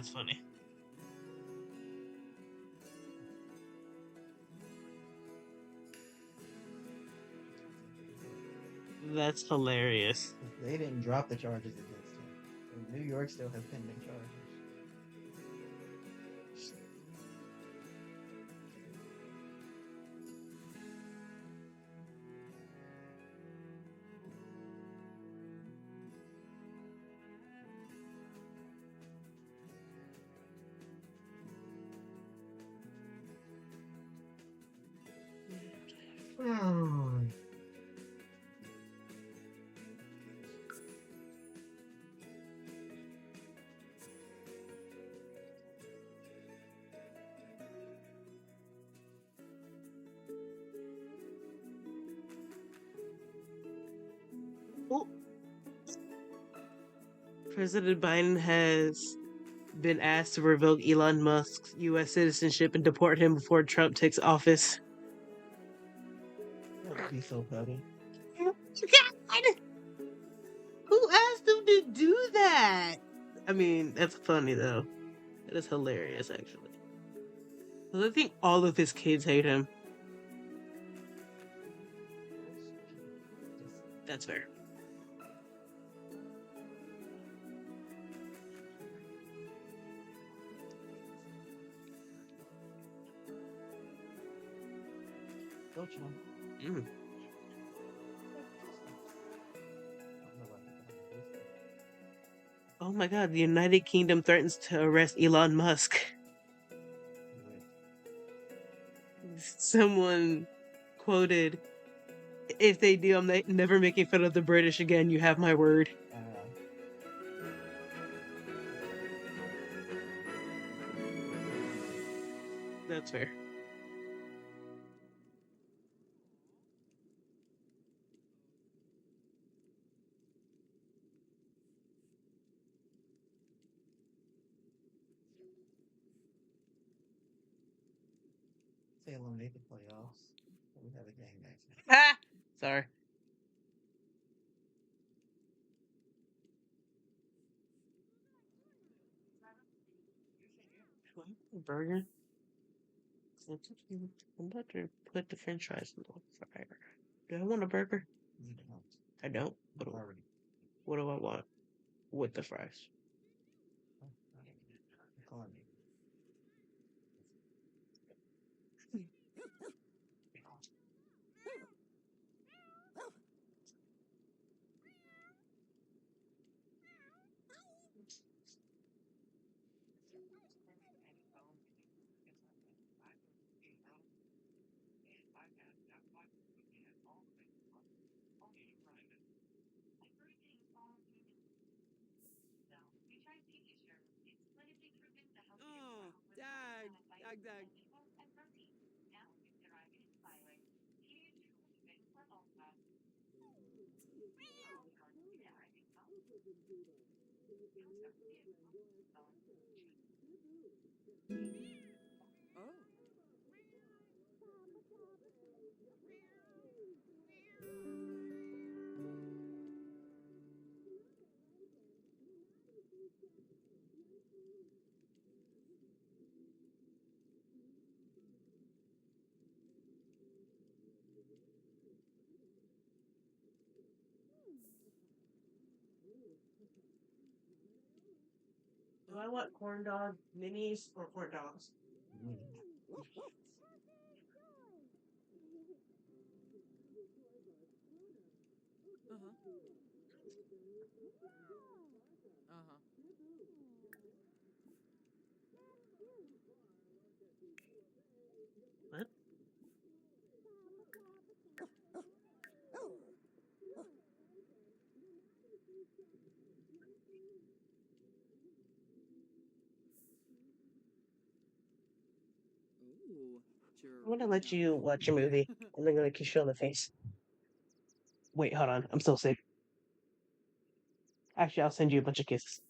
That's funny. That's hilarious. They didn't drop the charges against him. And New York still has pending charges. Well, President Biden has been asked to revoke Elon Musk's U.S. citizenship and deport him before Trump takes office. That would be so petty. God! Who asked him to do that? I mean, that's funny though. That is hilarious, actually. 'Cause I think all of his kids hate him. That's fair. Go, Trump. Mm. Oh my god, the United Kingdom threatens to arrest Elon Musk. Someone quoted, "If they do, I'm never making fun of the British again. You have my word." That's fair. Say eliminate the playoffs. We have a gang match. Ah! Sorry. Do I want a burger? I'm about to put the french fries in the fryer. Do I want a burger? You don't. I don't. What do I want with the fries? Calling me. Dag. Do I want corn dog minis or corn dogs? What? I'm gonna let you watch your movie. And I'm gonna kiss you on the face. Wait, hold on. I'm still sick. Actually, I'll send you a bunch of kisses.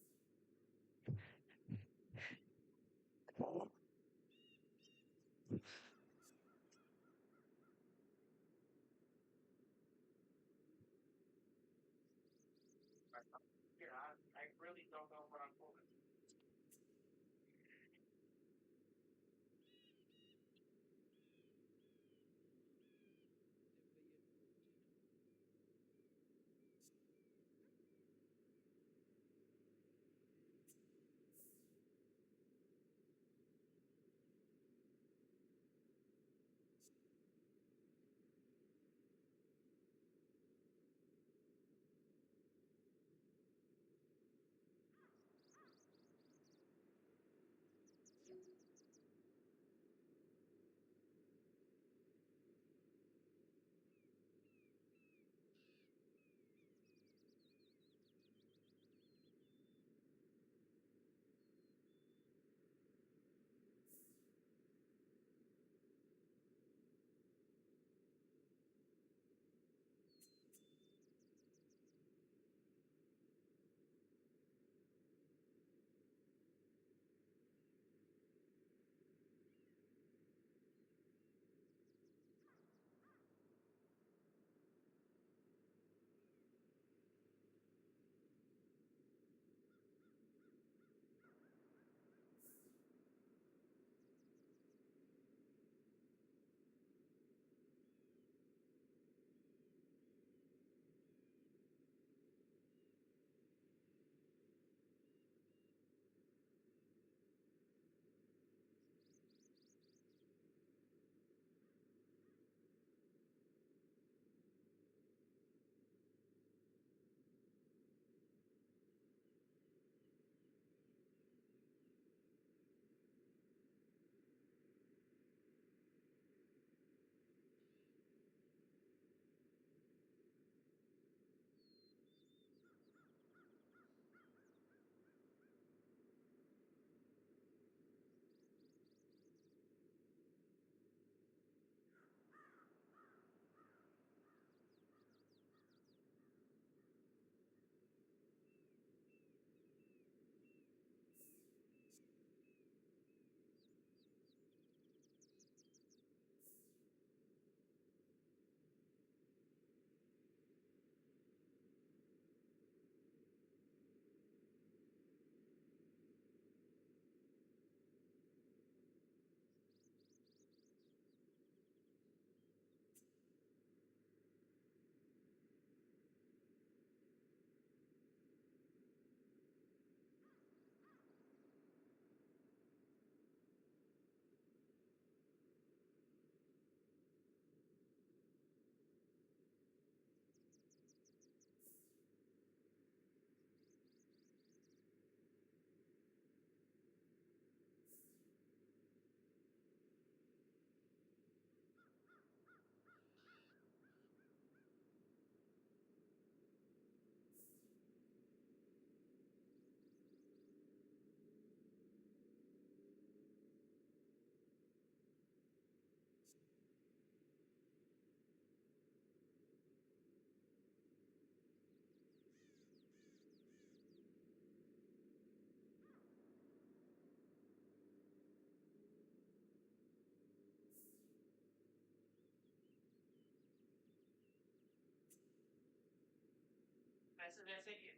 That's it.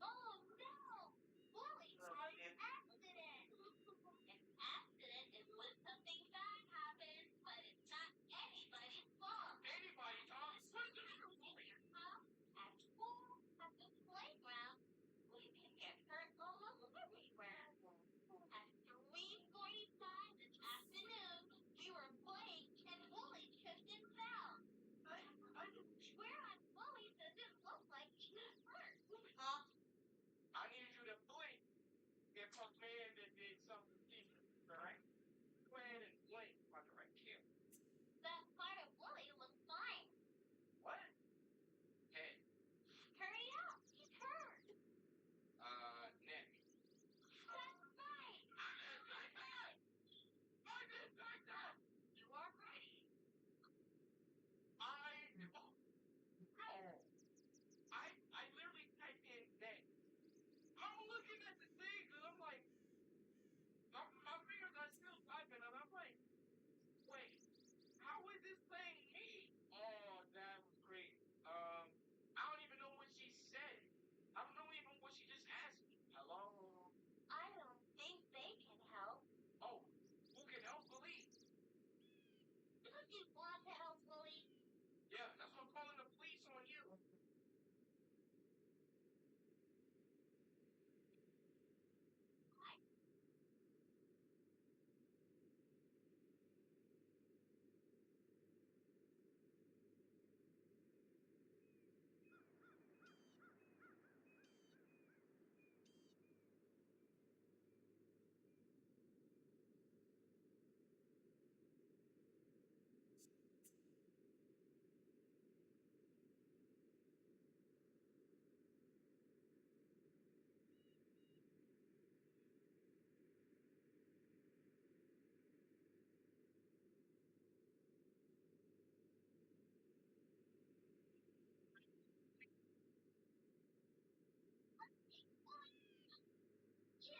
Oh no! Bully had an accident! An accident is when something bad happens, but it's not anybody's fault. Anybody's fault? What's the bully? At school, at the playground, we can get hurt almost everywhere. At 3:45 this afternoon, we were playing and Bully tripped and fell. I didn't swear on Bully doesn't look like he got hurt. Huh? I need you to blink if a man that did something decent, alright? Go ahead and blink right here. That part of Bully looks fine. What? Hey. Hurry up, he's hurt. Nick. That's right. I did like that. You are right. I literally typed in Nick. I'm looking at the things and I'm like, my fingers are still typing and I'm like, wait, how is this saying me? Oh, that was great. I don't even know what she said. I don't know even what she just asked me. Hello? I don't think they can help. Oh, who can help Bully? Don't you want to help Bully? Yeah, that's what I'm calling the police on you.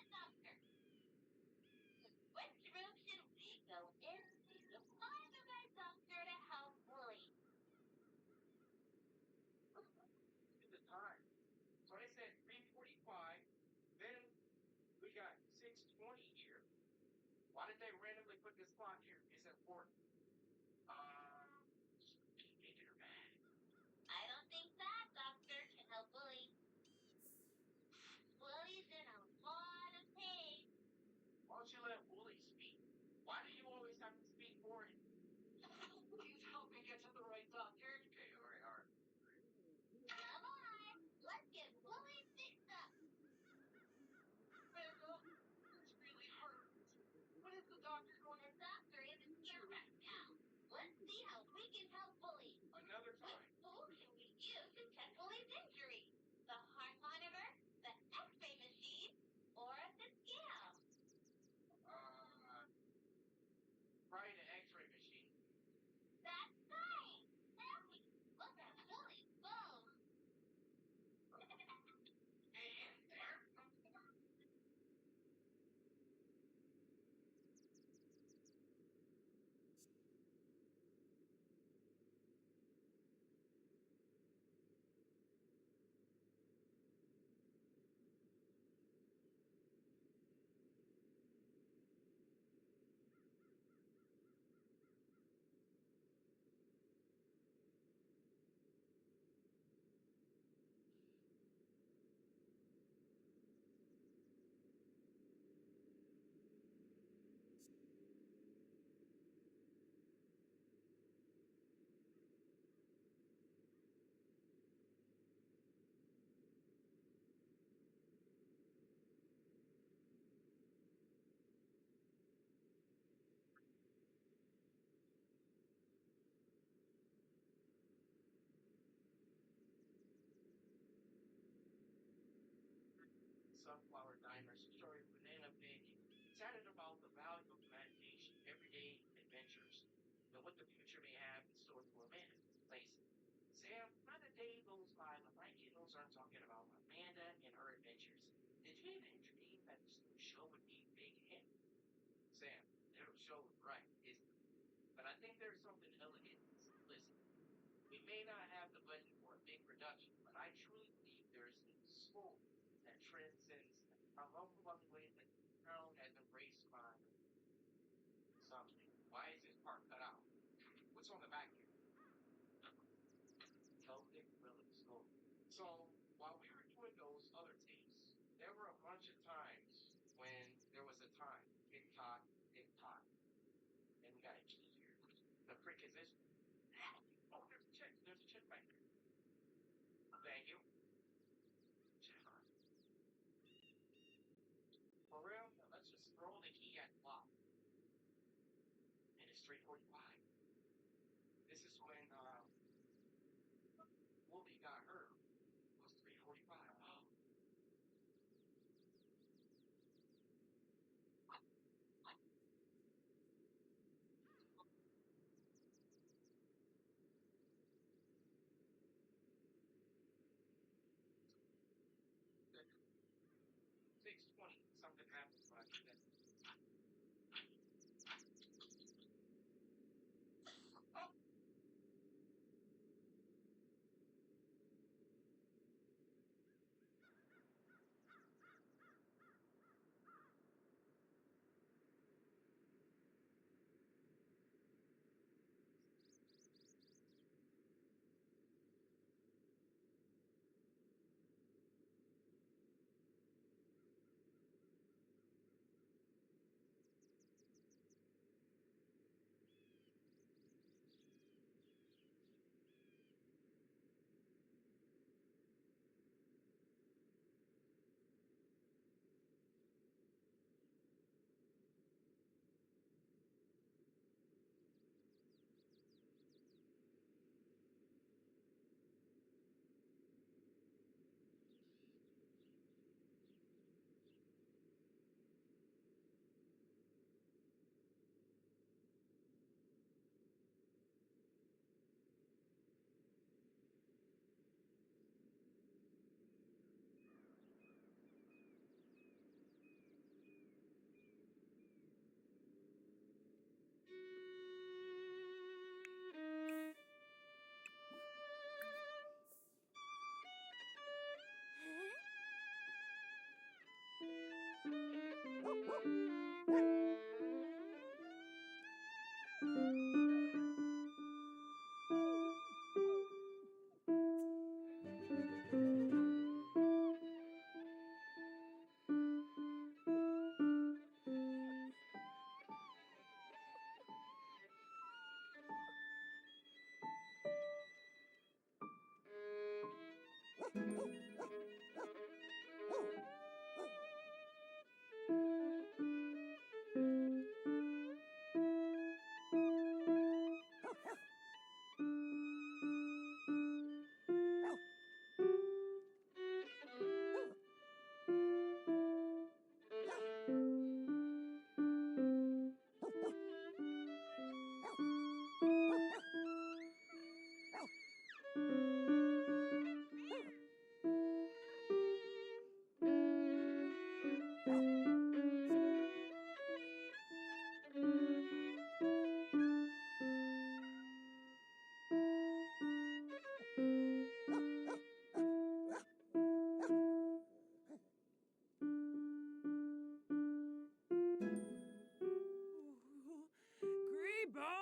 Doctor. Which room should we go into to find the right doctor to help Bully? Look at the time. So they said 3:45. Then we got 6:20 here. Why did they randomly put this clock here? It's important. Good or bad? I don't think that doctor can help Bully. Bully's in a lot of pain. Why don't you let Bully speak? Why do you always have to speak for him? Please help me get to the right doctor. Okay, all right. Come on, let's get Bully fixed up. Randall, it's really hurt. What is the doctor going to? The doctor isn't here right now. Let's see how we can help Bully. Another time. Which tool can we use to check Bully's injury? The heart monitor, the X-ray machine, or the scale? Probably the X-ray machine. That's right. Now we can look at Bully's bones. And there. Sunflower Diners starring Banana Baby chatted about the value of imagination, everyday adventures, and what the future may have in store for Amanda. Place. Sam, not a day goes by when my kiddos aren't talking about Amanda and her adventures. Did you even dream that this new show would be a big hit? Sam, the new show is right, isn't it? But I think there's something elegant in simplicity. We may not have the budget for a big production, but I truly believe there is a school that transcends our local way that town has embraced by something. Why is this part cut out? What's on the back here? Celtic Relic School. So while we were doing those other tapes, there were a bunch of times when there was a time, tick-tock, tick-tock, and we got a key here. The frick is this? Oh, there's a chick. There's a chick back there. Thank you. Check on it. For real, now let's just throw the key at the lock. And it's 3:45. This is when Whoopi got hurt. It was 3:45. Oh. 6:20. Something happens when I do that. Oh. Grebo!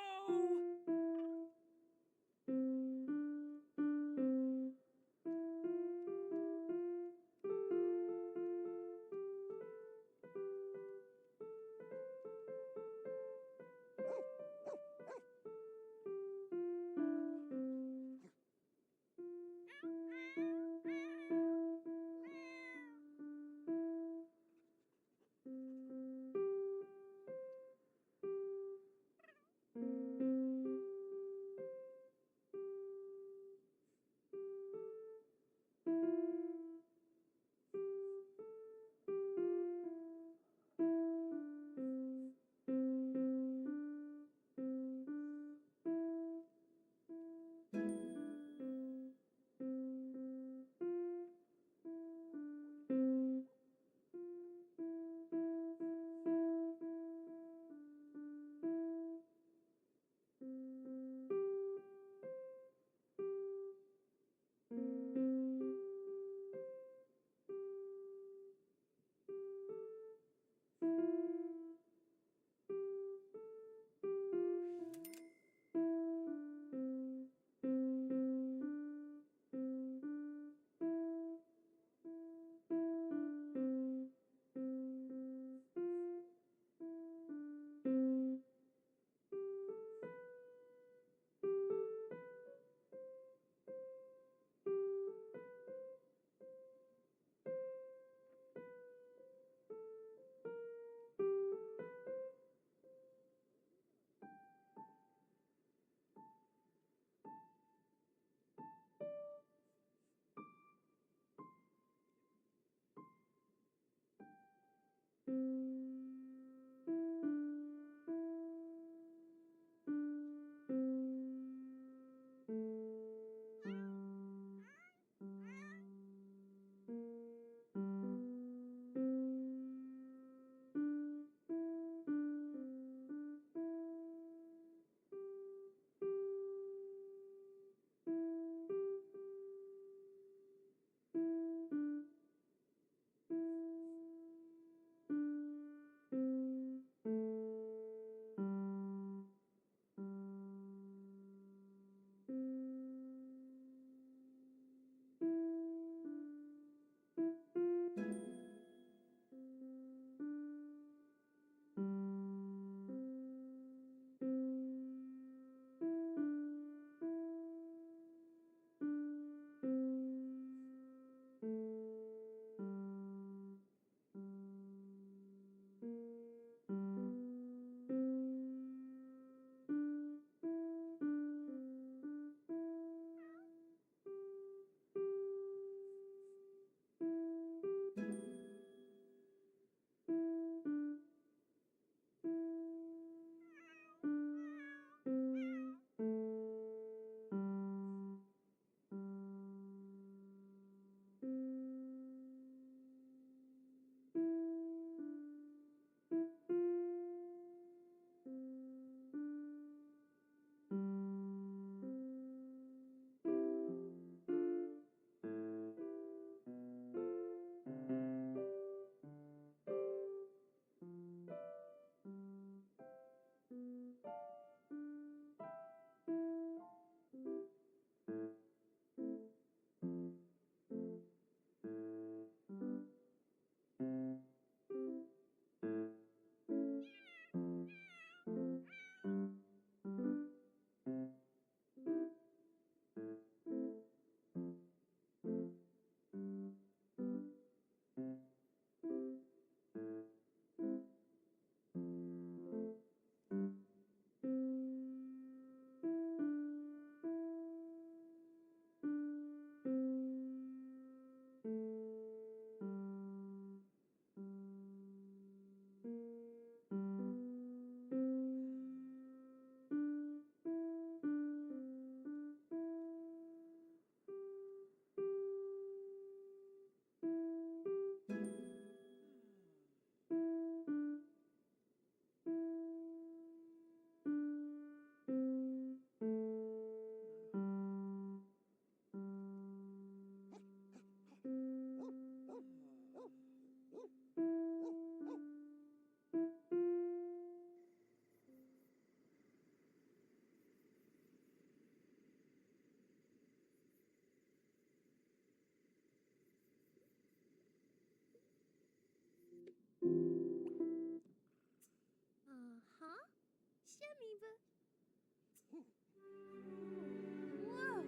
Whoa!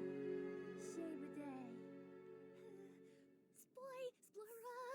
Shave a day. Sploy! Splora!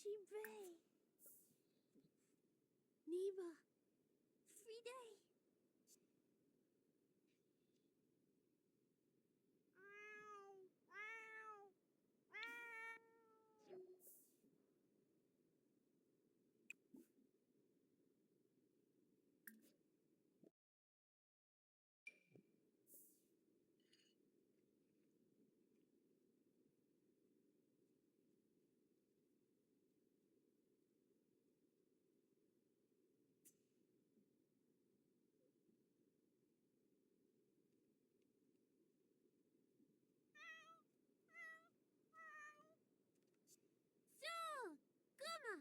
Shibre. Nima. Friday. So, Guma.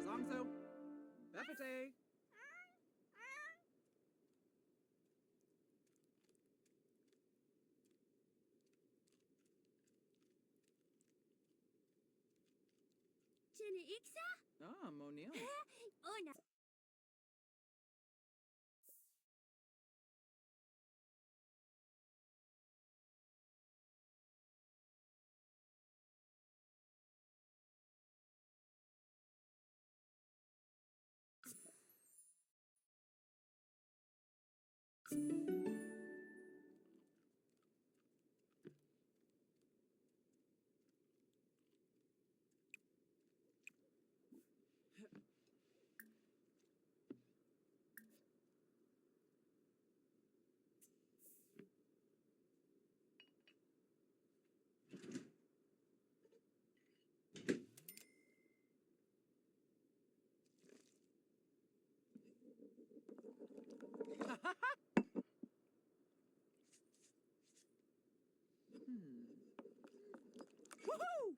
Zongsu. Befete. Jenny Ixa? Ah, Monil. Ona. Woohoo!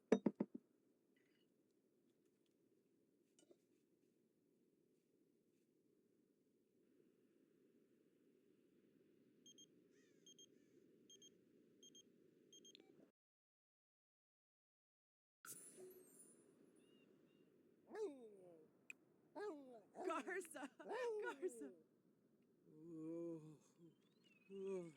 Garza. Garza. Ooh. Ooh.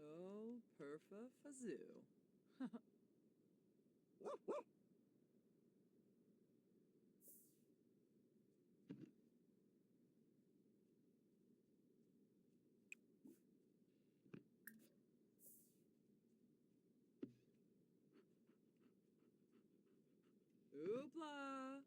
Oh, perfa fazoo. Oopla.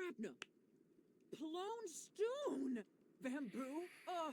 Shrapnel. Blown stone. Bamboo. Oh.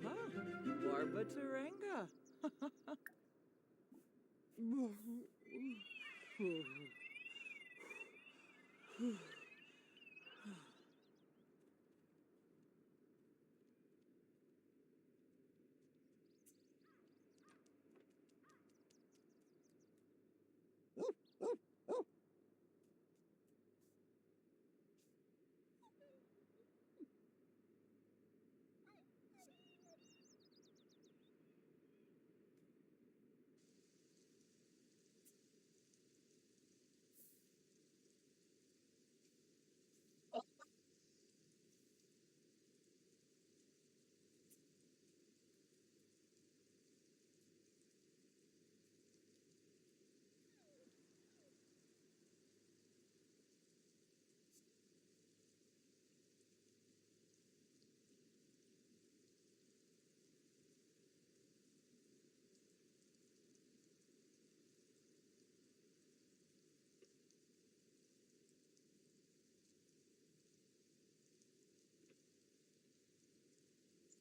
Huh? Barbataranga.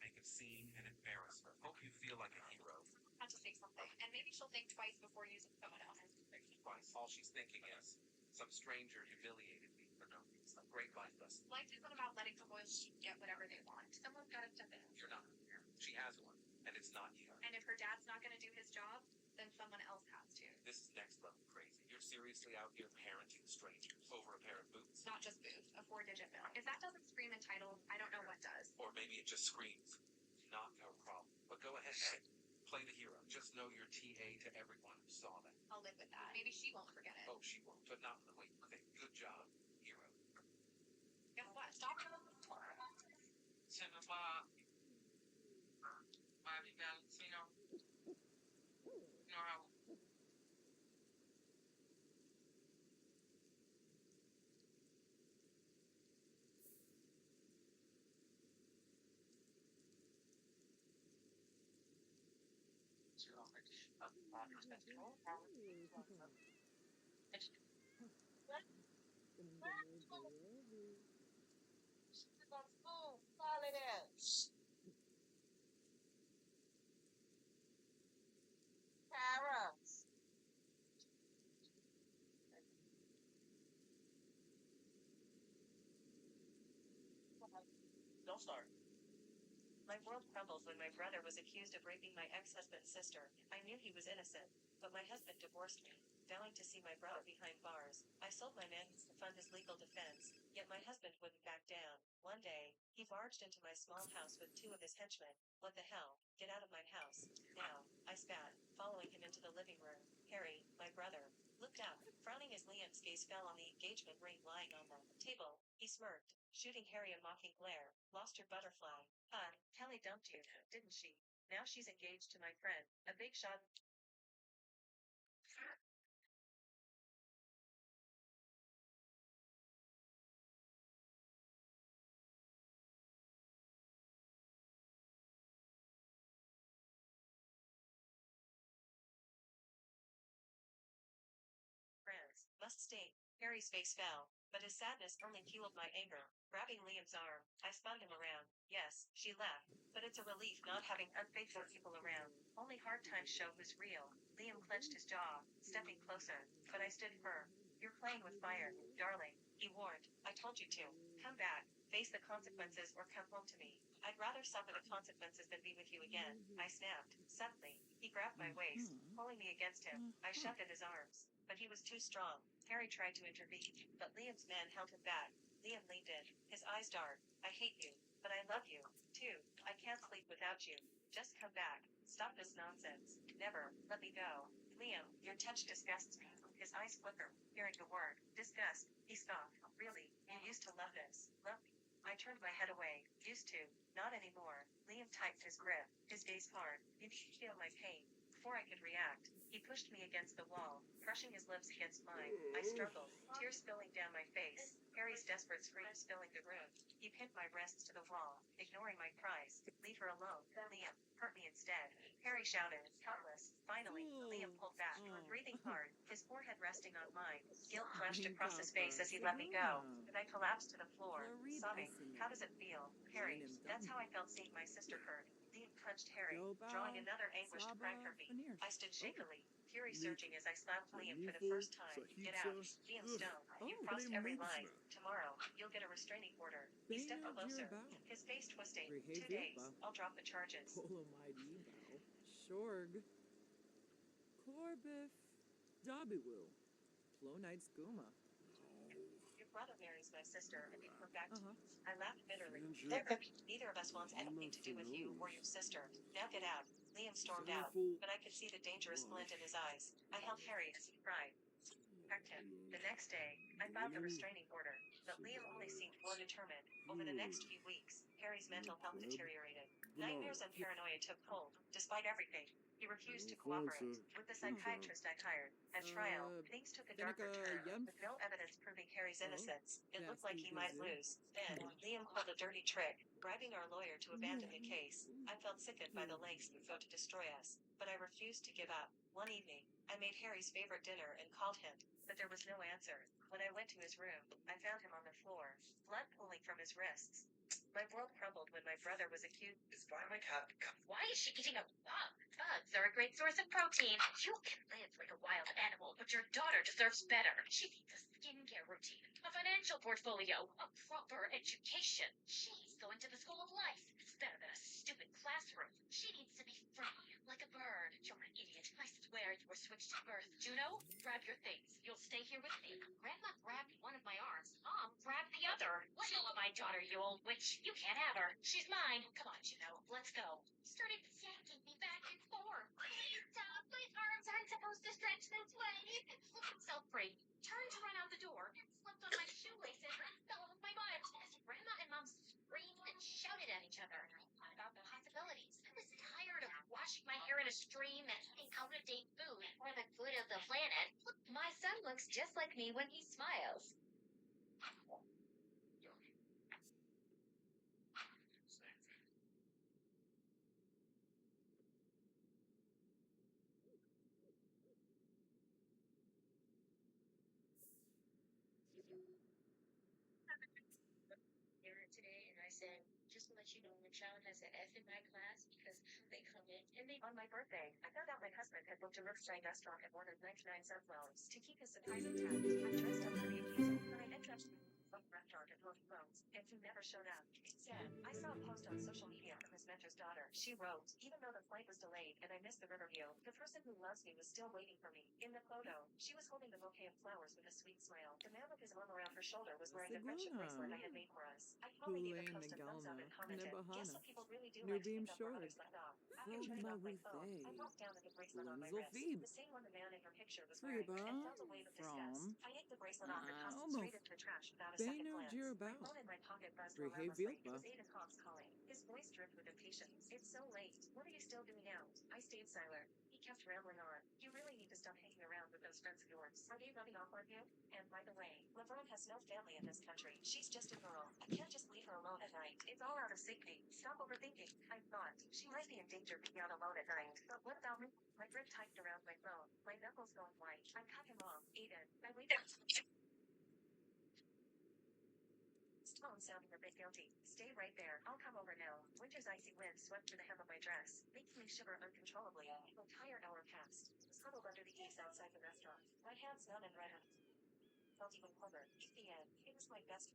Make a scene and embarrass her. Hope you feel like a hero. Had to say something, and maybe she'll think twice before using someone else. Twice. All she's thinking is, some stranger humiliated me for no reason. A great life lesson. Life isn't about letting the loyal sheep get whatever they want. Someone's got to step in. You're not here. She has one, and it's not you. And if her dad's not going to do his job, then someone else has to. This is next level crazy. You're seriously out here parenting strangers over a pair of boots? Not just booth, a 4-digit bill. If that doesn't scream entitled, I don't know what does. Or maybe it just screams, not her problem. But go ahead, play the hero. Just know you're TA to everyone who saw that. I'll live with that. Maybe she won't forget it. Oh, she won't, but not in the way you think. Good job, hero. Guess what? Stop. Cinema, Bobby Valentino. You know how Carrots. Don't start. My world crumbled when my brother was accused of raping my ex-husband's sister. I knew he was innocent, but my husband divorced me, vowing to see my brother behind bars. I sold my mansions to fund his legal defense, yet my husband wouldn't back down. One day, he barged into my small house with 2 of his henchmen. What the hell? Get out of my house. Now, I spat, following him into the living room. Harry, my brother, looked up, frowning as Liam's gaze fell on the engagement ring lying on the table. He smirked, shooting Harry a mocking glare. Lost your butterfly. Kelly dumped you, didn't she? Now she's engaged to my friend, a big shot. Friends, must stay. Harry's face fell, but his sadness only fueled my anger. Grabbing Liam's arm, I spun him around. Yes, she left, but it's a relief not having unfaithful people around. Only hard times show who's real. Liam clenched his jaw, stepping closer, but I stood firm. You're playing with fire, darling, he warned. I told you to. Come back, face the consequences, or come home to me. I'd rather suffer the consequences than be with you again. I snapped. Suddenly, he grabbed my waist, pulling me against him. I shoved at his arms, but he was too strong. Harry tried to intervene, but Liam's man held him back. Liam leaned in, his eyes dark. I hate you, but I love you, too. I can't sleep without you. Just come back. Stop this nonsense. Never. Let me go. Liam, your touch disgusts me. His eyes flickered, hearing the word. Disgust. He scoffed. Really? You used to love this. Love me? I turned my head away. Used to. Not anymore. Liam tightened his grip, his gaze hard. You need to feel my pain. Before I could react, he pushed me against the wall, crushing his lips against mine. I struggled, tears spilling down my face. Harry's desperate screams filling the room. He pinned my wrists to the wall, ignoring my cries. Leave her alone, Liam. Hurt me instead. Harry shouted, helpless. Finally, Liam pulled back, breathing hard, his forehead resting on mine. Guilt flashed across his face as he let me go, and I collapsed to the floor, sobbing. How does it feel, Harry? That's how I felt seeing my sister hurt. Liam punched Harry, drawing another anguished cry from me. I stood shakily, fury surging as I slapped Liam for the first time. Get out, Liam Stone. You crossed every line. Tomorrow, you'll get a restraining order. He stepped closer, his face twisting. 2 days, I'll drop the charges. Polomidibao. Shorg. Corbif. Dabiwu. Plonite Skooma. Your brother marries my sister, and you come back to Uh-huh. me. I laughed bitterly. Neither of us wants anything to do with you or your sister. Now get out. Liam stormed out, but I could see the dangerous glint in his eyes. I held Harry as he cried. Protect him. The next day, I filed a restraining order, but Liam only seemed more determined. Over the next few weeks, Harry's mental health deteriorated. Nightmares and paranoia took hold, despite everything. He refused to cooperate. With the psychiatrist I hired, at trial, things took a darker turn, with no evidence proving Harry's innocence. It looked like he might lose. Then, Liam pulled a dirty trick, bribing our lawyer to abandon the case. I felt sickened by the lengths he would go to destroy us, but I refused to give up. One evening, I made Harry's favorite dinner and called him, but there was no answer. When I went to his room, I found him on the floor, blood pooling from his wrists. My world crumbled when my brother was accused. Why is she eating a bug? Bugs are a great source of protein. You can live like a wild animal, but your daughter deserves better. She needs a skincare routine, a financial portfolio, a proper education. She's going to the school of life. It's better than a stupid classroom. She needs to be free, like a bird. You're an idiot. I swear you were switched at birth. Juno, grab your things. You'll stay here with me. Grandma grabbed one of my arms. Mom grabbed the other. Let go of my daughter, you old witch. You can't have her. She's mine. Come on, Juno. Let's go. Started yanking me back and forth. Please stop. My arms aren't supposed to stretch this way. It flipped itself free. Turned to run out the door. It slipped on my shoelaces and fell off my butt. As Grandma and Mom screamed and shouted at each other, I thought about the possibilities. I was tired of washing my hair in a stream and eating out-of-date food for the good of the planet. My son looks just like me when he smiles. Today, and I said, just to let you know, my child has an F in my class because they come in and they. On my birthday, I found out my husband had booked a roadside restaurant and ordered 99 sunflowers. To keep his surprise intact, I dressed up for the occasion, but I ended up from the restaurant at North Phones, and he never showed up. Instead, I saw a post on social media from his mentor's daughter. She wrote, even though the flight was delayed and I missed the river view, the person who loves me was still waiting for me. In the photo, she was holding a bouquet of flowers with a sweet smile. The man with his arm around her shoulder was wearing the friendship bracelet I had made for us. I probably gave the post a thumbs up and commented, yes, so people really do like to Nubim pick up where Shorg. others left off. After turning off my phone, I Frogmaruthe. walked down to the bracelet on my Unzel wrist, Phoebe. the same one the man in her picture was wearing, and Friba felt a wave of disgust. from I yanked the bracelet off and tossed it almost straight into the trash without a second Beno glance. My Jirabao. phone in my pocket buzzed Drihe relentlessly. It Vilpa. was Ada Cox calling. His voice dripped with impatience. It's so late. What are you still doing out? I stayed silent. He kept rambling on. You really need to stop hanging around with those friends of yours. Are they rubbing off on you? And by the way, Laverne has no family in this country. She's just a girl. I can't just leave her alone at night. It's all out of safety. Stop overthinking. I thought she might be in danger being out alone at night. But what about me? My grip tightened around my phone. My knuckles going white. I cut him off. Aiden. I waited. phone sounding a bit guilty. Stay right there. I'll come over now. Winter's icy wind swept through the hem of my dress, making me shiver uncontrollably. An entire hour passed. I was huddled under the eaves outside the restaurant. My hands numb and red. Felt even colder. The end. It was my best.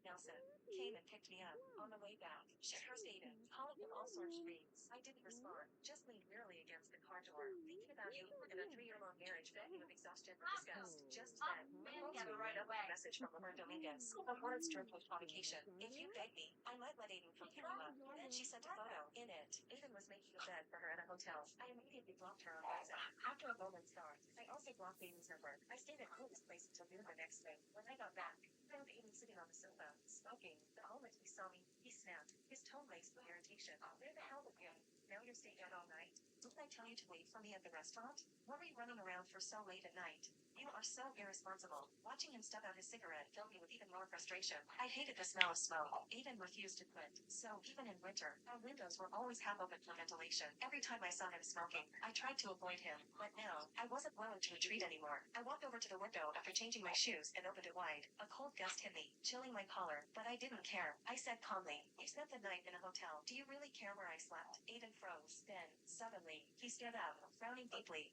Nelson came and picked me up. On the way back, she cursed Aiden, calling him all sorts of names. I didn't respond, just leaned wearily against the car door, thinking about you and a 3-year-long marriage filled me with exhaustion and disgust. Just then, the phone screen light up with a message from Laverne Dominguez. The words dripped with provocation. If you beg me, I might let Aiden come pick you up. Then she sent a photo. In it, Aiden was making a bed for her at a hotel. I immediately blocked her on WhatsApp. After a moment's thought, I also blocked Aiden's number. I stayed at Chloe's place until noon the next day. When I got back, I found Aiden sitting on the sofa, smoking. The moment he saw me, he snapped. His tone laced with irritation. Where the hell were you? Now you're staying out all night? Didn't I tell you to wait for me at the restaurant? What were you running around for so late at night? You are so irresponsible. Watching him stub out his cigarette filled me with even more frustration. I hated the smell of smoke. Aiden refused to quit. So, even in winter, our windows were always half open for ventilation. Every time I saw him smoking, I tried to avoid him. But now, I wasn't willing to retreat anymore. I walked over to the window after changing my shoes and opened it wide. A cold gust hit me, chilling my collar, but I didn't care. I said calmly, "You spent the night in a hotel. Do you really care where I slept?" Aiden froze. Then, suddenly, he stood up, frowning deeply.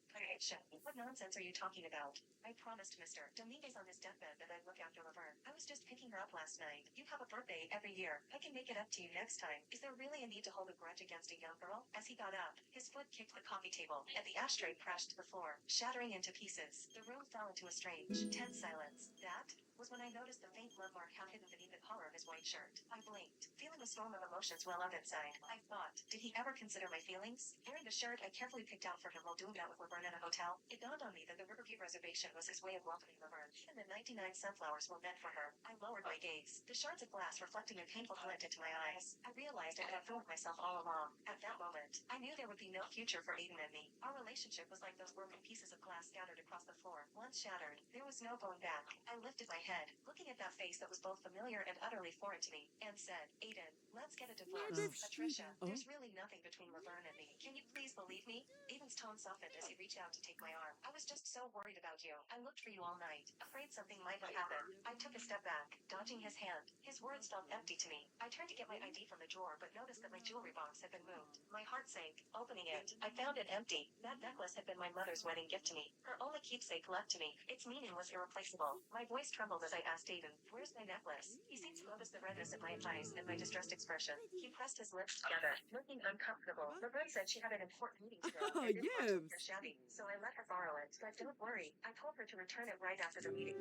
What nonsense are you talking about? I promised Mr. Dominguez on his deathbed that I'd look after Laverne. I was just picking her up last night. You have a birthday every year. I can make it up to you next time. Is there really a need to hold a grudge against a young girl? As he got up, his foot kicked the coffee table, and the ashtray crashed to the floor, shattering into pieces. The room fell into a strange, tense silence. That was when I noticed the faint blood mark half hidden beneath the collar of his white shirt. I blinked, feeling a storm of emotions well up inside. I thought, did he ever consider my feelings? Wearing the shirt I carefully picked out for him while doing that with Laverne at a hotel, it dawned on me that the Riverview reservation was his way of welcoming Laverne, and the 99 sunflowers were meant for her. I lowered my gaze, the shards of glass reflecting a painful glint into my eyes. I realized I had fooled myself all along. At that moment, I knew there would be no future for Aiden and me. Our relationship was like those broken pieces of glass scattered across the floor. Once shattered, there was no going back. I lifted my head, looking at that face that was both familiar and utterly foreign to me, and said, "Aiden, let's get a divorce." Oh, Patricia, oh. there's really nothing between Laverne and me. Can you please believe me? Aiden's tone softened as he reached out to take my arm. I was just so worried about you. I looked for you all night, afraid something might have happened. I took a step back, dodging his hand. His words felt empty to me. I turned to get my ID from the drawer, but noticed that my jewelry box had been moved. My heart sank. Opening it, I found it empty. That necklace had been my mother's wedding gift to me. Her only keepsake left to me. Its meaning was irreplaceable. My voice trembled as I asked Aiden, "Where's my necklace?" He seemed to notice the redness in my eyes and my distressed expression. He pressed his lips together, looking uncomfortable. Laverne said she had an important meeting to go and didn't want to leave her shabby, so I let her borrow it. But don't worry, I told her to return it right after the meeting.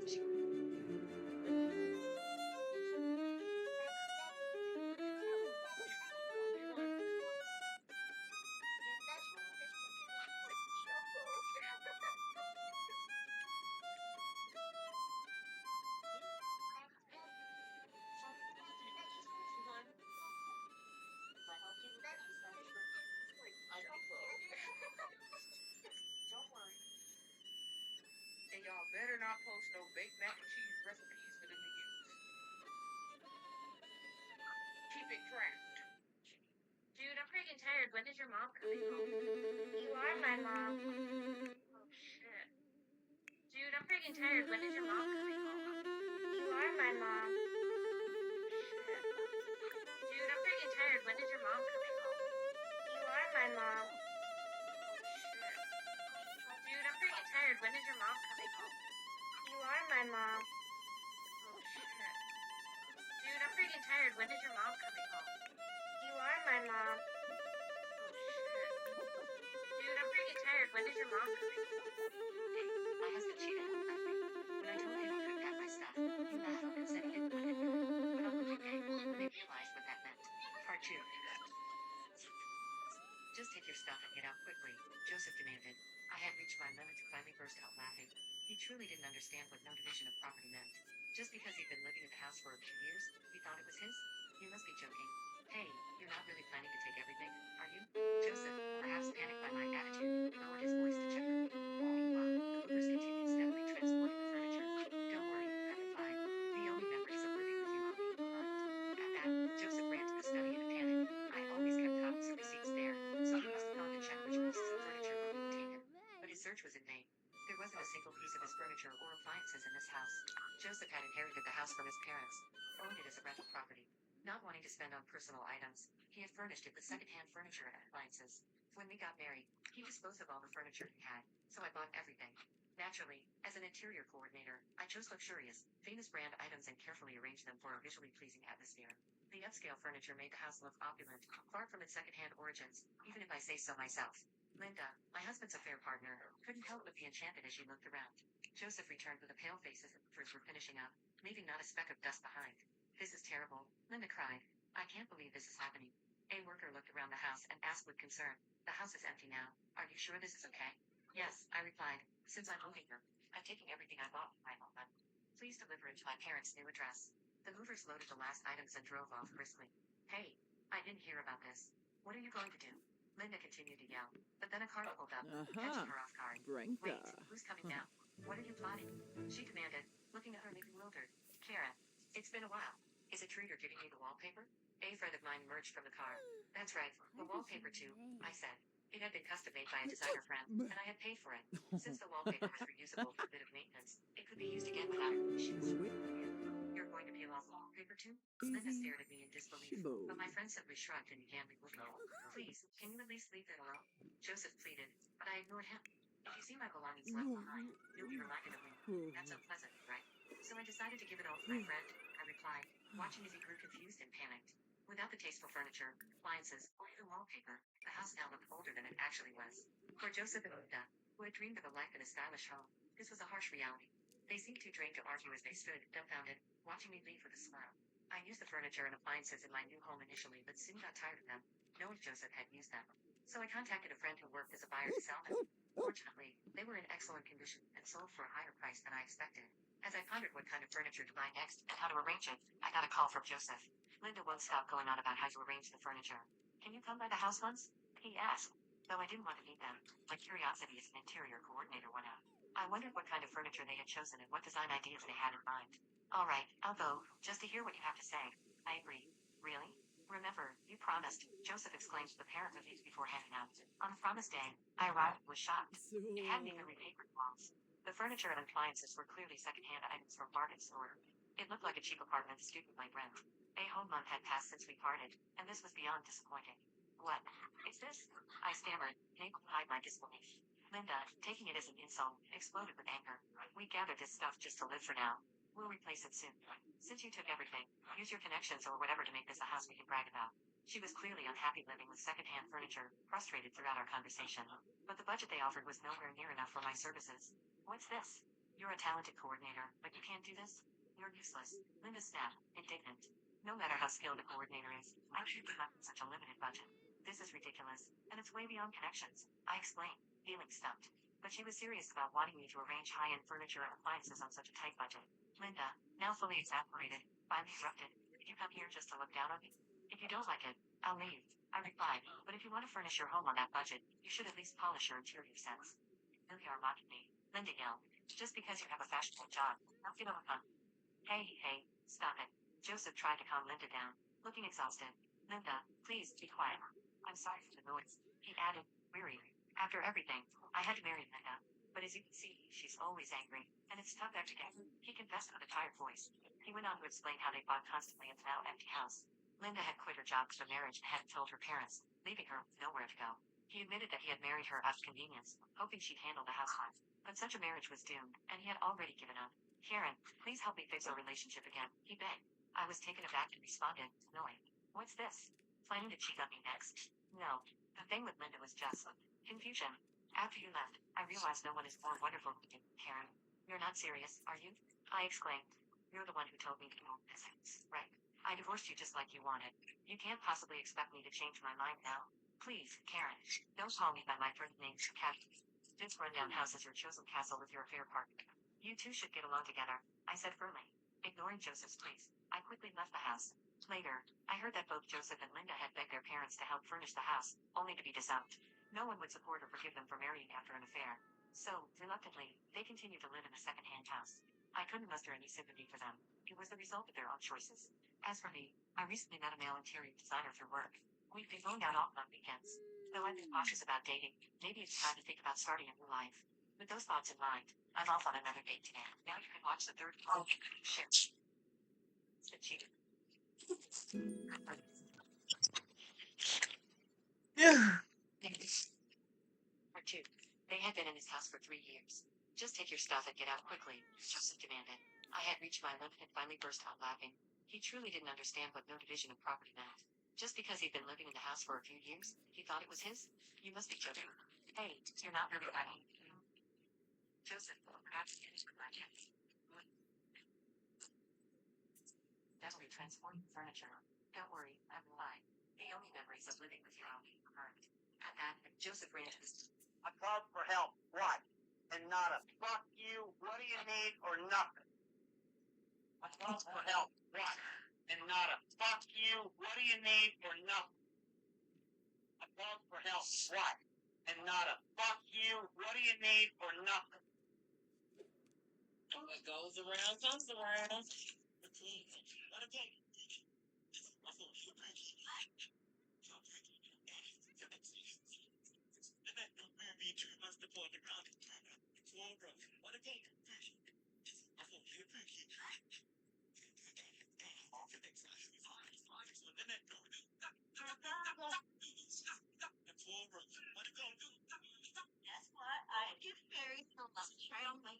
Don't worry. And y'all better not post no baked mac and cheese recipes for them to use. Keep it tracked. Dude, I'm freaking tired. When is your mom coming home? You are my mom. Oh, shit. Dude, I'm freaking tired. When is your mom coming home? You are my mom. Shit. Dude, I'm freaking tired. When is your mom coming home? You are my mom. Shit. Dude, I'm freaking tired. When is your mom coming home? You are my mom. Oh, shit. Dude, I'm freaking tired. When is your mom coming home? You are my mom. Oh, shit. Dude, I'm freaking tired. When is your mom coming home? My husband cheated on me. When I told him I couldn't have my stuff, he laughed and said he didn't want it. But on the Monday, when they realized what that meant. Part 2. Just take your stuff and get out quickly, Joseph demanded. I had reached my limit to finally burst out laughing. He truly didn't understand what no division of property meant. Just because he'd been living at the house for a few years, he thought it was his? You must be joking. Hey, you're not really planning to take everything, are you? Joseph, perhaps panicked by my attitude, lowered his voice to check her. Meanwhile, the movers continued steadily transporting the furniture. Don't worry, I'm fine. The only memories of living with you are being blind. At that, Joseph ran to the study in a panic. I always kept copies of receipts there, so he must have gone to check which pieces of furniture were being taken. But his search was in vain. There wasn't a single piece of his furniture or appliances in this house. Joseph had inherited the house from his parents, owned it as a rental property. Not wanting to spend on personal items, he had furnished it with secondhand furniture and appliances. When we got married, he disposed of all the furniture he had, so I bought everything. Naturally, as an interior coordinator, I chose luxurious, famous brand items and carefully arranged them for a visually pleasing atmosphere. The upscale furniture made the house look opulent, far from its secondhand origins, even if I say so myself. Linda, my husband's affair partner, couldn't help but be enchanted as she looked around. Joseph returned with a pale face as the roofers were finishing up, leaving not a speck of dust behind. This is terrible, Linda cried. I can't believe this is happening. A worker looked around the house and asked with concern, the house is empty now. Are you sure this is okay? Yes, I replied, since I'm moving here. I'm taking everything I bought with my own money. Please deliver it to my parents' new address. The movers loaded the last items and drove off briskly. Hey, I didn't hear about this. What are you going to do? Linda continued to yell, but then a car pulled up, catching her off guard. Wait, Branka. who's coming now? What are you plotting? She demanded, looking utterly bewildered. Karen, it's been a while. Is it true you're giving me the wallpaper? A friend of mine emerged from the car. That's right, the wallpaper too, I said. It had been custom made by a designer friend, and I had paid for it. Since the wallpaper was reusable for a bit of maintenance, it could be used again without emissions. You're going to peel off wallpaper too? Linda stared at me in disbelief, but my friend simply shrugged and began removing it. Please, can you at least leave it alone? Joseph pleaded, but I ignored him. If you see my belongings left behind, you'll be reminded of me. That's unpleasant, right? So I decided to give it all to my friend, I replied, watching as he grew confused and panicked. Without the tasteful furniture, appliances, or even wallpaper, the house now looked older than it actually was. For Joseph and Linda, who had dreamed of a life in a stylish home, this was a harsh reality. They seemed too drained to argue as they stood, dumbfounded, watching me leave with a smile. I used the furniture and appliances in my new home initially, but soon got tired of them, knowing Joseph had used them. So I contacted a friend who worked as a buyer to sell them. Fortunately, they were in excellent condition and sold for a higher price than I expected. As I pondered what kind of furniture to buy next and how to arrange it, I got a call from Joseph. Linda won't stop going on about how to arrange the furniture. Can you come by the house once? He asked, though I didn't want to meet them. My curiosity as an interior coordinator went out. I wondered what kind of furniture they had chosen and what design ideas they had in mind. All right, I'll go, just to hear what you have to say. I agreed. Really? Remember, you promised, Joseph exclaimed to the parent of these before heading out. On the promised day, I arrived and was shocked. It hadn't even repapered walls. The furniture and appliances were clearly secondhand items from bargain store. It looked like a cheap apartment the student might rent. A whole month had passed since we parted, and this was beyond disappointing. What is this? I stammered, unable to hide my disbelief. Linda, taking it as an insult, exploded with anger. We gathered this stuff just to live for now. We'll replace it soon. Since you took everything, use your connections or whatever to make this a house we can brag about. She was clearly unhappy living with secondhand furniture, frustrated throughout our conversation. But the budget they offered was nowhere near enough for my services. What's this? You're a talented coordinator, but you can't do this? You're useless. Linda snapped, indignant. No matter how skilled a coordinator is, I can't give up with such a limited budget. This is ridiculous, and it's way beyond connections, I explained, feeling stumped. But she was serious about wanting me to arrange high-end furniture and appliances on such a tight budget. Linda, now fully exasperated, finally interrupted. Did you come here just to look down on me? If you don't like it, I'll leave. I replied, but if you want to furnish your home on that budget, you should at least polish your interior sense. Really are mocking me, Linda yelled. Just because you have a fashionable job, don't get overcome. Hey, stop it. Joseph tried to calm Linda down, looking exhausted. Linda, please be quiet. I'm sorry for the noise, he added, weary. After everything, I had to marry Linda. But as you can see, she's always angry, and it's tough after that, he confessed with a tired voice. He went on to explain how they fought constantly in the now empty house. Linda had quit her job for marriage and hadn't told her parents, leaving her with nowhere to go. He admitted that he had married her out of convenience, hoping she'd handle the housewife. But such a marriage was doomed, and he had already given up. Karen, please help me fix our relationship again, he begged. I was taken aback and responded, annoyed. What's this? Planning to cheat on me next? No. The thing with Linda was just confusion. After you left, I realized no one is more wonderful than you, Karen. You're not serious, are you? I exclaimed. You're the one who told me to move this, right? I divorced you just like you wanted. You can't possibly expect me to change my mind now. Please, Karen, don't call me by my first name, Kathy. This rundown house is your chosen castle with your affair partner. You two should get along together, I said firmly. Ignoring Joseph's pleas, I quickly left the house. Later, I heard that both Joseph and Linda had begged their parents to help furnish the house, only to be disowned. No one would support or forgive them for marrying after an affair. So, reluctantly, they continued to live in a second-hand house. I couldn't muster any sympathy for them. It was the result of their own choices. As for me, I recently met a male interior designer through work. We've been going out often on weekends. Though I've been cautious about dating, maybe it's time to think about starting a new life. With those thoughts in mind, I'm off on another date today. Now you can watch the third part. Shit. The cheater. Yeah. Part 2. They had been in his house for 3 years. Just take your stuff and get out quickly, Joseph demanded. I had reached my limit and finally burst out laughing. He truly didn't understand what no division of property meant. Just because he'd been living in the house for a few years, he thought it was his? You must be joking. Hey, you're not really funny. Joseph, perhaps finished with my cats. Definitely transforming furniture. Don't worry, I'm alive. The only memories of living with your own current. At that, Joseph ran to his. I called for help. What? And not a fuck you, what do you need, or nothing. I called for help. What? And not a fuck you, what do you need, or nothing. I called for help. What? And not a fuck you, what do you need, or nothing. What goes around comes around. Guess what? I am getting married, so let's try on my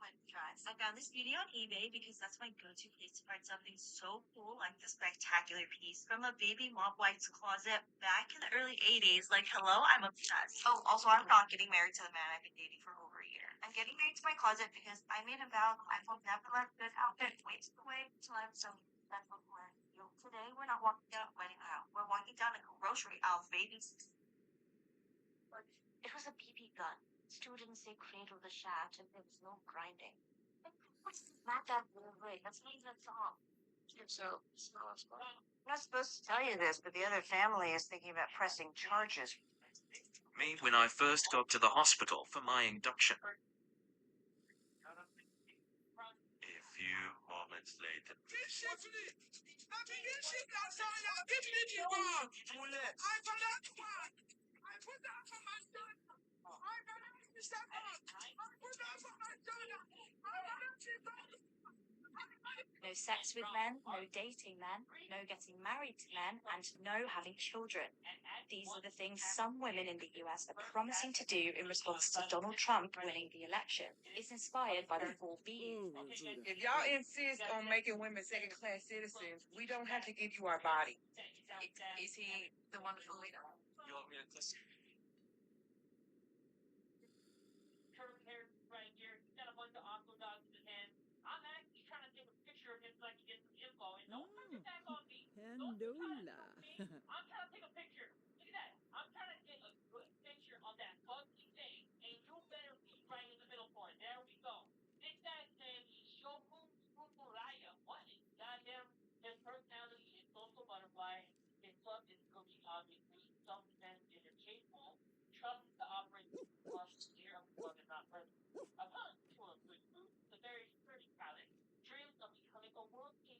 wedding dress. I found this beauty on eBay because that's my go-to place to find something so cool like this spectacular piece from a baby mom wife's closet back in the early 80s. Like, hello, I'm obsessed. Oh, also, I'm not getting married to the man I've been dating for over a year. I'm getting married to my closet because I made a vow I will never let a good outfit waste away until I'm so that's what we're doing. Today, we're not walking down a wedding aisle. We're walking down a grocery aisle, babies. It was a BB gun. Stu didn't say cradle the shaft, and there was no grinding. Not that way. That's not even a song. So, I'm not supposed to tell you this, but the other family is thinking about pressing charges. Me when I first got to the hospital for my induction. A few moments later. No sex with men, no dating men, no getting married to men, and no having children. These are the things some women in the US are promising to do in response to Donald Trump winning the election. It's inspired by the 4Bs. If y'all insist on making women second-class citizens, we don't have to give you our body. Is he the wonderful leader? You want me to kiss you? Curved hair right here. He's got a bunch of aqua dogs in his hand. I'm actually trying to take a picture of him so I can get some info. And don't turn your back on me. Don't you try to Pandola. shoot me. I'm trying to take a picture. Look at that. I'm trying to get a good picture of that ugly thing. And you better be right in the middle for it. There we go. This guy's name is Shogun Tsuburaya. What is goddamn? His personality is social butterfly. His club is cookie, obviously. Some men in a chase pool. Trust the operating plus year of the club is not present. Upon to a good food, the very pretty palate. Dreams of becoming a world king.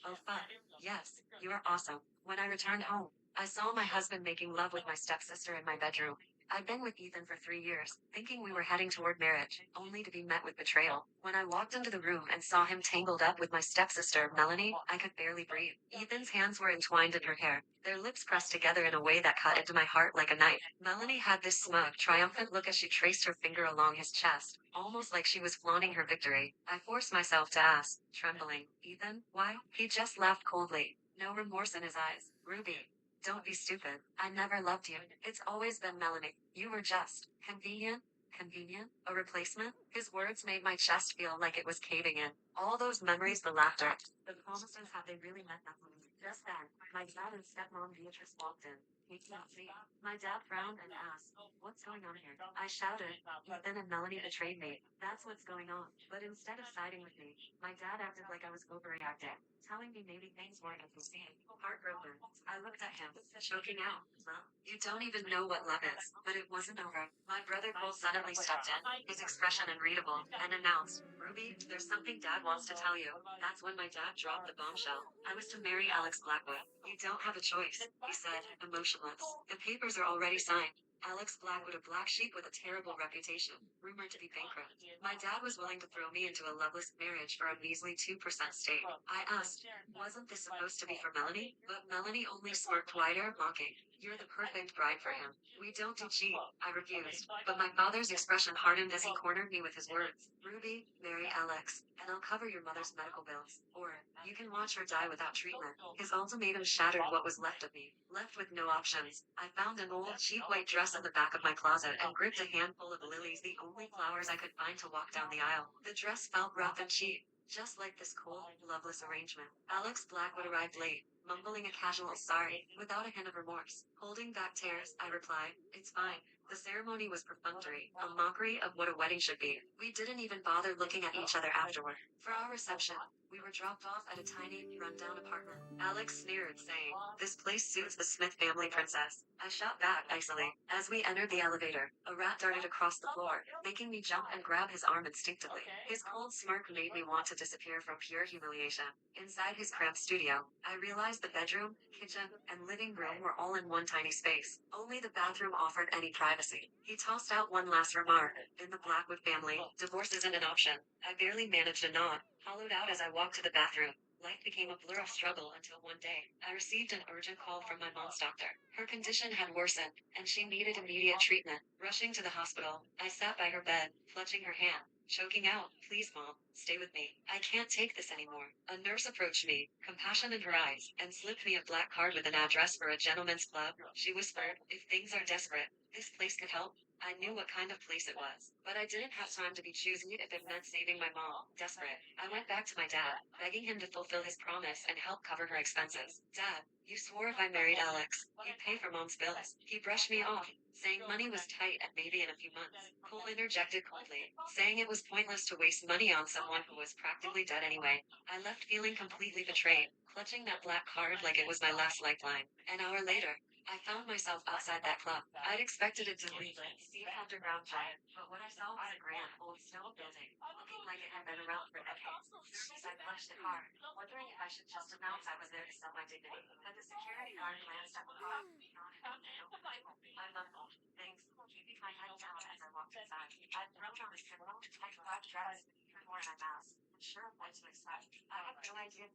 Oh, fuck. Yes, you are awesome. When I returned home, I saw my husband making love with my stepsister in my bedroom. I'd been with Ethan for 3 years, thinking we were heading toward marriage, only to be met with betrayal. When I walked into the room and saw him tangled up with my stepsister, Melanie, I could barely breathe. Ethan's hands were entwined in her hair, their lips pressed together in a way that cut into my heart like a knife. Melanie had this smug, triumphant look as she traced her finger along his chest, almost like she was flaunting her victory. I forced myself to ask, trembling, Ethan, why? He just laughed coldly, no remorse in his eyes. Ruby, don't be stupid. I never loved you. It's always been Melanie. You were just convenient. Convenient? A replacement? His words made my chest feel like it was caving in. All those memories, the laughter, the promises, have they really meant nothing? Just then, my dad and stepmom Beatrice walked in. He can't see. My dad frowned and asked, what's going on here? I shouted, Ethan and Melanie betrayed me. That's what's going on. But instead of siding with me, my dad acted like I was overreacting, telling me maybe things weren't as they seemed. Heartbroken, I looked at him, choking out. Well, you don't even know what love is, but it wasn't over. My brother Cole suddenly stepped in, his expression unreadable, and announced, Ruby, there's something Dad wants to tell you. That's when my dad dropped the bombshell. I was to marry Alex Blackwood. You don't have a choice, he said, emotionless. The papers are already signed. Alex Blackwood, a black sheep with a terrible reputation, rumored to be bankrupt. My dad was willing to throw me into a loveless marriage for a measly 2% stake. I asked, wasn't this supposed to be for Melanie? But Melanie only smirked wider, mocking. You're the perfect bride for him. We don't do cheat. I refused, but my father's expression hardened as he cornered me with his words. Ruby, marry Alex, and I'll cover your mother's medical bills. Or, you can watch her die without treatment. His ultimatum shattered what was left of me. Left with no options, I found an old, cheap white dress in the back of my closet and gripped a handful of lilies, the only flowers I could find to walk down the aisle. The dress felt rough and cheap, just like this cold, loveless arrangement. Alex Blackwood arrived late, mumbling a casual sorry, without a hint of remorse. Holding back tears, I replied, it's fine. The ceremony was perfunctory, a mockery of what a wedding should be. We didn't even bother looking at each other afterward. For our reception, we were dropped off at a tiny, rundown apartment. Alex sneered, saying, this place suits the Smith family princess. I shot back icily. As we entered the elevator, a rat darted across the floor, making me jump and grab his arm instinctively. His cold smirk made me want to disappear from pure humiliation. Inside his cramped studio, I realized the bedroom, kitchen, and living room were all in one tiny space. Only the bathroom offered any privacy. He tossed out one last remark. In the Blackwood family, divorce isn't an option. I barely managed a nod, hollowed out as I walked to the bathroom. Life became a blur of struggle until one day, I received an urgent call from my mom's doctor. Her condition had worsened, and she needed immediate treatment. Rushing to the hospital, I sat by her bed, clutching her hand, choking out, please mom, stay with me. I can't take this anymore. A nurse approached me, compassion in her eyes, and slipped me a black card with an address for a gentleman's club. She whispered, if things are desperate, this place could help. I knew what kind of place it was, but I didn't have time to be choosy if it meant saving my mom. Desperate, I went back to my dad, begging him to fulfill his promise and help cover her expenses. Dad, you swore if I married Alex, you'd pay for mom's bills. He brushed me off, saying money was tight and maybe in a few months. Cole interjected coldly, saying it was pointless to waste money on someone who was practically dead anyway. I left feeling completely betrayed, clutching that black card like it was my last lifeline. An hour later, I found myself outside that club. I'd expected it to be a steep underground giant, but what I saw was a grand old stone building, looking like it had been around for decades. Nervous, I clutched the car, wondering if I should just announce I was there to sell my dignity. But the security guard glanced at the car, nodded, and opened it. I mumbled, thanks, keeping my head down as I walked inside. I'd thrown on a simple, tight black dress, even more than mask. Sure of what to expect. I had no idea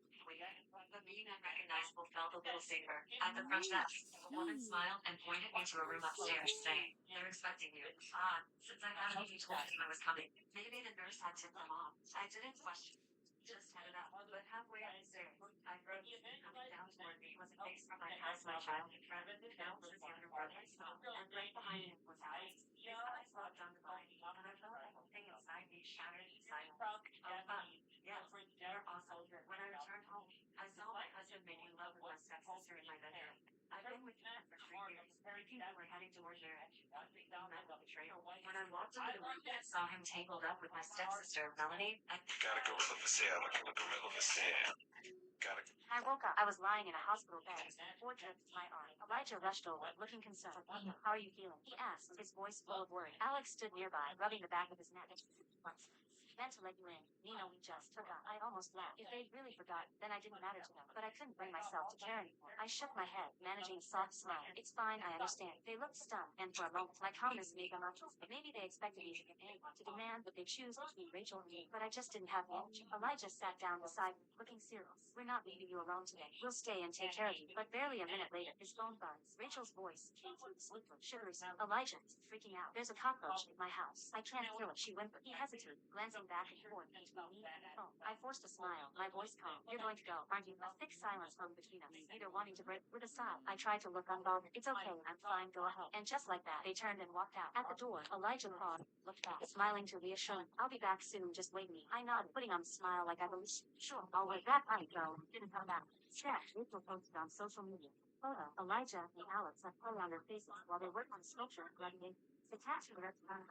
but being unrecognizable felt a little safer. At the front desk, a woman smiled and pointed me to a room upstairs, saying, they're expecting you. Since I hadn't even told them I was coming, maybe the nurse had tipped them off. I didn't question. Just headed up, but halfway up the stairs, I froze. Coming down toward me was a face from my past, my childhood friend, now his younger brother, and right behind him was Alex. His eyes locked onto mine, and I felt everything inside me shattered in silence. Yes, they're awesome. When I returned home, I saw my husband making love with my stepsister in my bedroom. I've been with him for 3 years. Thinking we're heading toward marriage. He met the betrayal. When I walked into the room and saw him tangled up with my stepsister, Melanie, I Gotta go with the sand, like a gorilla the sand. Gotta I woke up. I was lying in a hospital bed. Blood dripped my arm. Elijah rushed over, looking concerned. How are you feeling? He asked, his voice full of worry. Alex stood nearby, rubbing the back of his neck. Meant to let you in. Nina, we just forgot. I almost laughed. If they'd really forgotten, then I didn't matter to them. But I couldn't bring myself to care anymore. I shook my head, managing a soft smile. It's fine, I understand. They looked stunned, and for a moment, my calmness made them uncomfortable. Maybe they expected me to get angry, to demand what they choose between Rachel and me. But I just didn't have the energy. Elijah sat down beside me, looking serious. We're not leaving you alone today. We'll stay and take care of you. But barely a minute later, his phone buzzed. Rachel's voice came through the sleeper, sugary sound. Elijah, freaking out. There's a cockroach in my house. I can't kill it, she whimpered. He hesitated, glancing back and forth between me and the phone. I forced a smile, my voice calm. You're going to go, aren't you? A thick silence hung between us, neither wanting to break. With a sigh, I tried to look unbothered. It's okay, I'm fine, go ahead. And just like that, they turned and walked out. At the door, Elijah paused, looked back, smiling to reassure me. I'll be back soon, just wait me. I nodded, putting on a smile like I believed. Sure, I'll wait. That night, though, didn't come back. Sketch, Rachel posted on social media. Photo, Elijah and Alex have put on their faces while they work on sculpture graduating. The tattoo rests on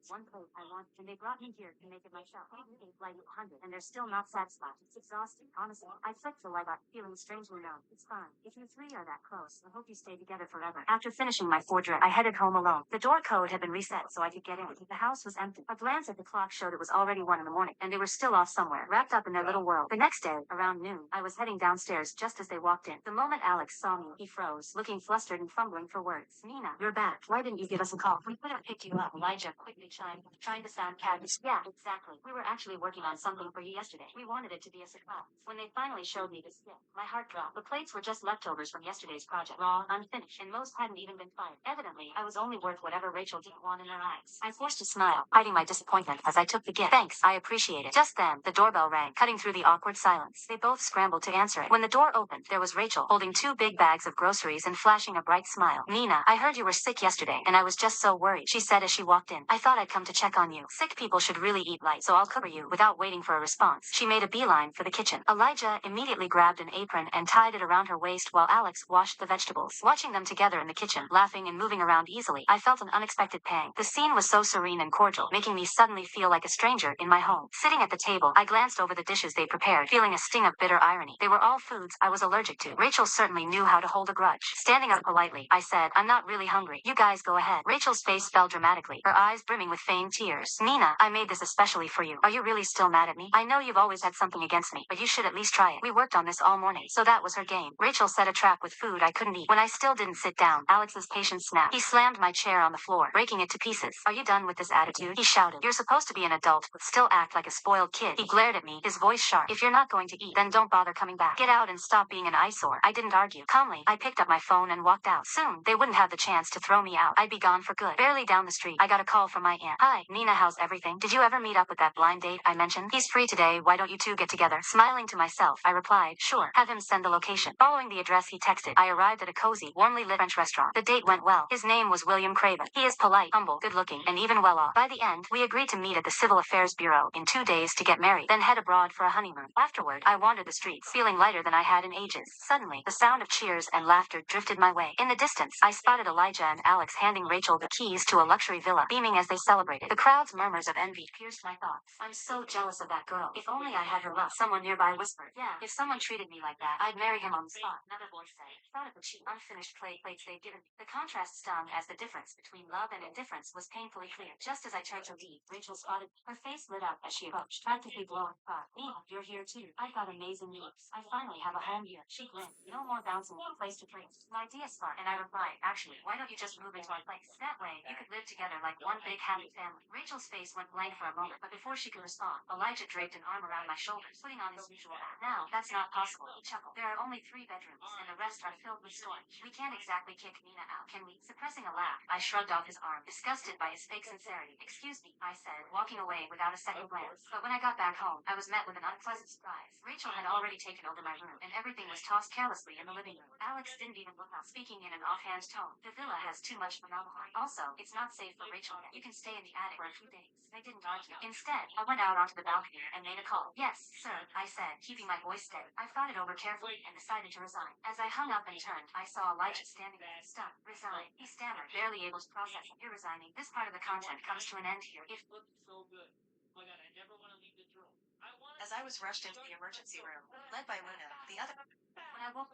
One plate I want, and they brought me here to make it myself. I ate like 100, and they're still not satisfied. It's exhausting, honestly. I flicked the light up, feeling strangely numb. It's fine. If you three are that close, I hope you stay together forever. After finishing my 4 drink, I headed home alone. The door code had been reset so I could get in. The house was empty. A glance at the clock showed it was already 1 in the morning, and they were still off somewhere, wrapped up in their little world. The next day, around noon, I was heading downstairs just as they walked in. The moment Alex saw me, he froze, looking flustered and fumbling for words. Nina, you're back. Why didn't you give us a call? We could have picked you up. Elijah quickly chimed, trying to sound casual. Yeah, exactly. We were actually working on something for you yesterday. We wanted it to be a surprise. When they finally showed me the stick, my heart dropped. The plates were just leftovers from yesterday's project, raw, unfinished, and most hadn't even been fired. Evidently, I was only worth whatever Rachel didn't want in her eyes. I forced a smile, hiding my disappointment as I took the gift. Thanks, I appreciate it. Just then, the doorbell rang, cutting through the awkward silence. They both scrambled to answer it. When the door opened, there was Rachel, holding 2 big bags of groceries and flashing a bright smile. Nina, I heard you were sick yesterday, and I was just so worried, she said as she walked in. I thought I'd come to check on you. Sick people should really eat light, so I'll cover you. Without waiting for a response, she made a beeline for the kitchen. Elijah immediately grabbed an apron and tied it around her waist while Alex washed the vegetables. Watching them together in the kitchen, laughing and moving around easily, I felt an unexpected pang. The scene was so serene and cordial, making me suddenly feel like a stranger in my home. Sitting at the table, I glanced over the dishes they prepared, feeling a sting of bitter irony. They were all foods I was allergic to. Rachel certainly knew how to hold a grudge. Standing up politely, I said, I'm not really hungry. You guys go ahead. Rachel's face fell dramatically, her eyes brimming with feigned tears. Nina, I made this especially for you. Are you really still mad at me? I know you've always had something against me, but you should at least try it. We worked on this all morning, so that was her game. Rachel set a trap with food I couldn't eat. When I still didn't sit down, Alex's patience snapped. He slammed my chair on the floor, breaking it to pieces. Are you done with this attitude? He shouted. You're supposed to be an adult, but still act like a spoiled kid. He glared at me, his voice sharp. If you're not going to eat, then don't bother coming back. Get out and stop being an eyesore. I didn't argue. Calmly, I picked up my phone and walked out. Soon, they wouldn't have the chance to throw me out. I'd be gone for good. Barely down the street, I got a call from my aunt. Hi, Nina, how's everything? Did you ever meet up with that blind date I mentioned? He's free today, why don't you two get together? Smiling to myself, I replied, sure, have him send the location. Following the address he texted, I arrived at a cozy, warmly lit French restaurant. The date went well. His name was William Craven. He is polite, humble, good-looking, and even well off. By the end, we agreed to meet at the Civil Affairs Bureau in 2 days to get married, then head abroad for a honeymoon. Afterward, I wandered the streets, feeling lighter than I had in ages. Suddenly, the sound of cheers and laughter drifted my way. In the distance, I spotted Elijah and Alex handing Rachel the keys to a luxury villa, beaming as they celebrated. The crowd's murmurs of envy pierced my thoughts. I'm so jealous of that girl. If only I had her luck. Someone nearby whispered, yeah, if someone treated me like that, I'd marry him on the spot. Another voice said, thought of the cheap, unfinished plates they'd given me. The contrast stung as the difference between love and indifference was painfully clear. Just as I turned to leave, Rachel spotted me. Her face lit up as she approached, practically blowing apart. Nina, you're here too. I've got amazing news. I finally have a home here. She grinned. No more bouncing from place to place. My idea sparked, and I replied, actually, why don't you just move into our place? That way, you could live together like one big happy family. Rachel's face went blank for a moment, but before she could respond, Elijah draped an arm around my shoulders, putting on his usual act. Now, that's not possible, he chuckled. There are only 3 bedrooms, and the rest are filled with storage. We can't exactly kick Nina out, can we? Suppressing a laugh, I shrugged off his arm, disgusted by his fake sincerity. Excuse me, I said, walking away without a second glance. But when I got back home, I was met with an unpleasant surprise. Rachel had already taken over my room, and everything was tossed carelessly in the living room. Alex didn't even look up, speaking in an offhand tone. The villa has too much formaldehyde. Also, it's not safe for Rachel yet. You can stay in the attic for a few days. I didn't argue. Instead, I went out onto the balcony and made a call. Yes, sir, I said, keeping my voice steady. I thought it over carefully and decided to resign. As I hung up and turned, I saw Elijah standing there, stunned. Resign. He stammered, barely able to process it. You're resigning. This part of the content comes to an end here. If So good. Oh my god, I never want to leave this room. I want As I was rushed into the emergency room, led by Luna, the other. when I woke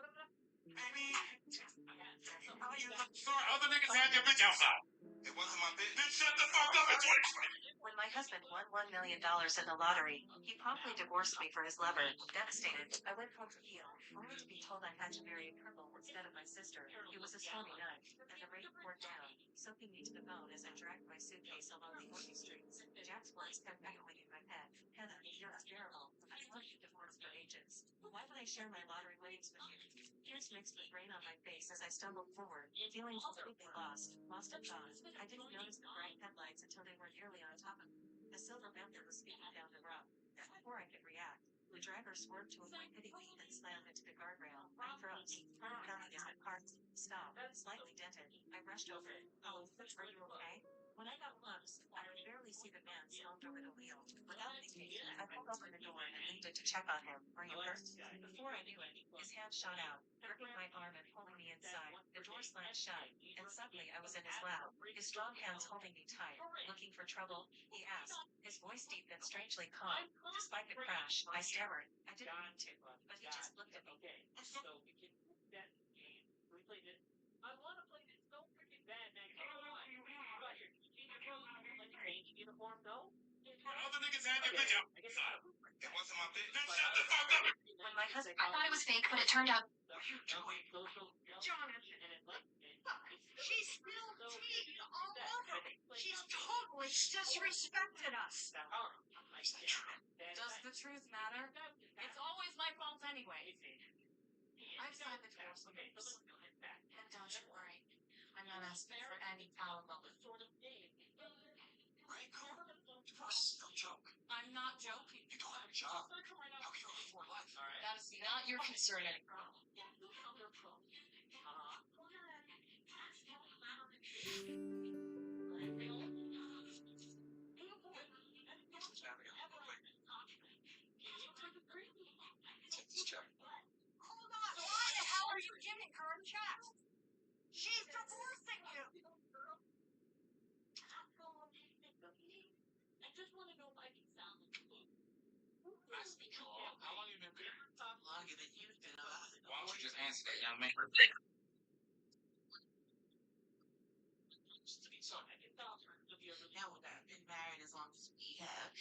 Baby, how you look? Sorry, other niggas had your bitch outside. It wasn't my bitch. Then shut the fuck up and do it. When my husband won $1 million in the lottery, he promptly divorced me for his lover. Devastated, I went home to heal, only to be told I had to marry a colonel instead of my sister. It was a stormy night, and the rain poured down, soaking me to the bone as I dragged my suitcase along the empty streets. Jack's words kept echoing in my head. Hannah, you're unbearable. I've loved you divorced for ages. Why would I share my lottery winnings with you? Tears mixed with rain on my face as I stumbled forward, feeling completely lost in thought. I didn't notice the bright headlights until they were nearly on top of me. The silver Bentley was speeding down the road. Before I could react, The driver swerved to avoid hitting me and slammed into the guardrail. I froze. Pounding as the car stopped, slightly dented. I rushed over. Oh, are you okay? When I got close, I could barely see the man slumped over the wheel. Without thinking, I pulled open the door and leaned in to check on him. Are you hurt? Before I knew it, his hand shot out, gripping my arm and pulling me inside. The door slammed shut, and suddenly I was in his lap, his strong hands holding me tight. Looking for trouble? He asked, his voice deep and strangely calm. Despite the crash, I stammered. I didn't mean to, but he just looked at me. So we can move that game. We played it. I want to play this so freaking bad, man. Come on. Right here. You change your clothes. Like the range uniform, no? Other niggas had your bitch out. It wasn't my bitch. Then shut the fuck up. When my husband I thought it was fake, but it turned out. What are you doing? She spilled tea all over me. She's totally disrespected us. Does the truth matter? It's always my fault anyway. I've signed the divorce papers. And don't you worry, I'm not asking for any alimony. Right, cool. Divorce is no joke. I'm not joking. You don't have a job. How can you afford life? That is not your concern anymore. Take this check. Hold on. Why the hell are you giving her a check? She's divorcing you. I just want to know if I can sound Nice to meet you all. How long have you been married? Longer than you've been alive. Why don't you just answer that, young man? so I can tell her to be a really Now we've been married as long as we have.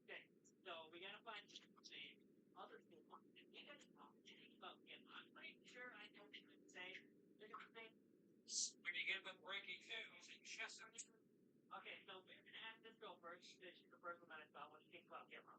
Okay, so we gotta find the other thing. I'm pretty sure I know what you would say. When you get the breaking news in Chester. Okay, so we're gonna ask this girl first. She's the first one that I saw. What do you think about Gimra?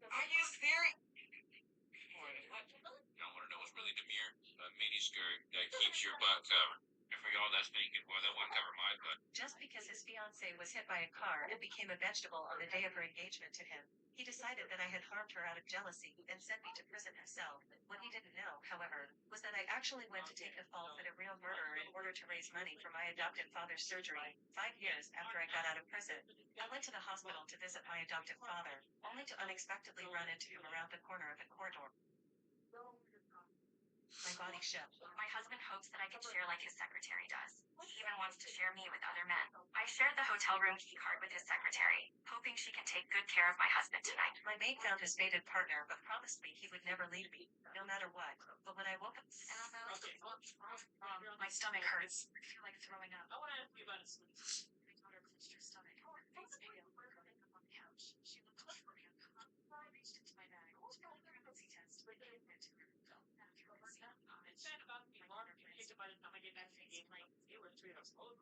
Are you serious? I want to know what's really demure. A miniskirt that keeps your butt covered. And for y'all that's thinking, well, that won't cover my butt. Just because his fiancée was hit by a car and became a vegetable on the day of her engagement to him, he decided that I had harmed her out of jealousy and sent me to prison himself. What he didn't know, however, was that I actually went to take the fall for the real murderer in order to raise money for my adopted father's surgery 5 years after I got out of prison. I went to the hospital to visit my adoptive father, only to unexpectedly run into him around the corner of the corridor. My body shook. My husband hopes that I can share like his secretary does. He even wants to share me with other men. I shared the hotel room key card with his secretary, hoping she can take good care of my husband tonight. My maid found his fated partner, but promised me he would never leave me, no matter what. But when I woke up, My stomach hurts. I feel like throwing up. I want to ask you about a sleep. My daughter clenched her stomach. Face pale, curling up on the couch. She looked close for him. I reached into my bag, pulled out a pregnancy test, but gave it to her. It's sad about me, Mark. I think by the time I get back to the game, like, it was 3 hours old.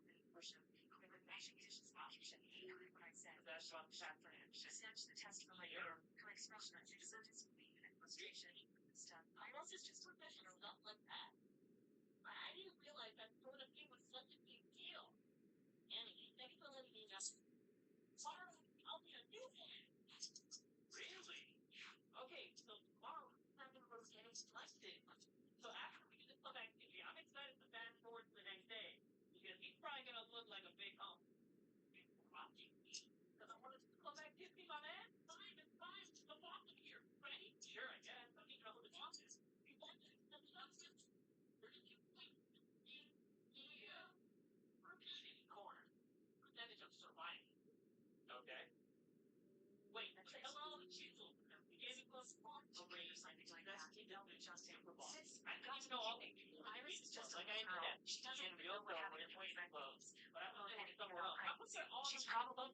That's what I'm sad for him. She sent the test for my daughter. Her expression on her face disbelief and frustration and stuff. I was just professional stuff like that. I didn't realize that sort of thing was such a big deal. Anyway, thanks for letting me know. Sorry, I'll be a new fan. Really? Okay, so tomorrow I'm going to go get busted. So after we do the club activity, I'm excited to fast forward to the next day. Because he's probably going to look like a big hump. Because I want to do the club activity, my man. Fine, it's fine. The boss is here. Ready? Sure, I guess. I don't even know who the boss is. You want this? The boss is. Repeating corner. Percentage of surviving. Okay. Wait, say hello to Chisel. You gave me close to raise. I think like that's kid down to just him for boss. I don't even know all the Iris is just like I know that. She doesn't real well when it's way close. But I don't know if somewhere else. I would say all She's probably.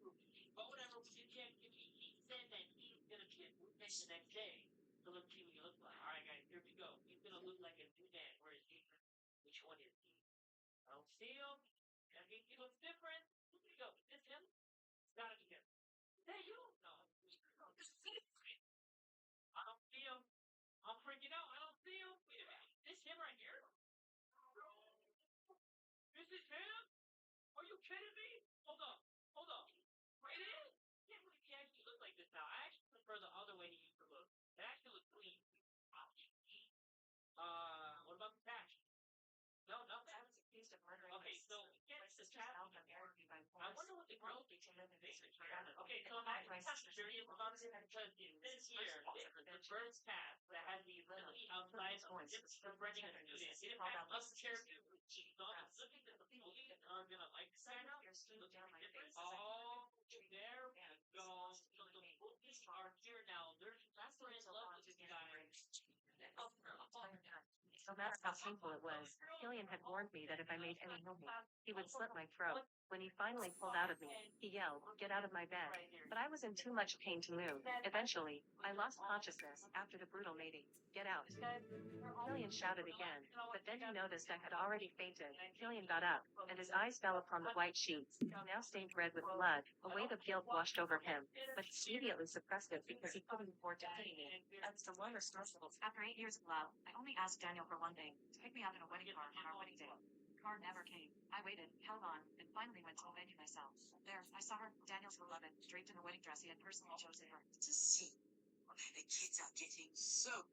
but whatever, we can't give me. He said that he's gonna get moved the next day. So let's see what he looks like. Alright guys, here we go. He's gonna look like a new man. Where is he? Which one is he? I don't see him. I think he looks different. Who we go? Is this him? It's gotta be him. Hey, you don't know. This is I don't see him. I'm freaking out. I don't see him. Wait a minute. This him? it, man? Are you kidding me? Hold up. Right in? Can't believe he actually looks like this now. I actually prefer the other way he used to look. It actually looks clean. What about the patch? No, nothing. I was accused of murdering Okay, my so sister. My sister's Cat- out on married me by I force. wonder what the girl They to live in thinks. this forever. Okay, so imagine my sister's very because this year, the bird's cat that had the ability outside of the bringing a student. It didn't have us character. So I'm looking at the people are gonna like sign up. Your student down my face. Oh, there we go. So the movies are here now. That's what I love with this guy. No matter how painful it was, Killian had warned me that if I made any movement, he would slit my throat. When he finally pulled out of me, he yelled, "Get out of my bed." But I was in too much pain to move. Eventually, I lost consciousness after the brutal mating. "Get out." Killian shouted again, but then he noticed I had already fainted. Killian got up, and his eyes fell upon the white sheets, now stained red with blood. A wave of guilt washed over him, but he immediately suppressed it because he couldn't afford to pity me. That's the one responsible. After 8 years of love, I only asked Daniel for one thing, to pick me up in a wedding car on our wedding day. The car never came. I waited, held on, and finally went to the venue myself. There, I saw her, Daniel's beloved, draped in a wedding dress he had personally chosen her. To see the kids are getting so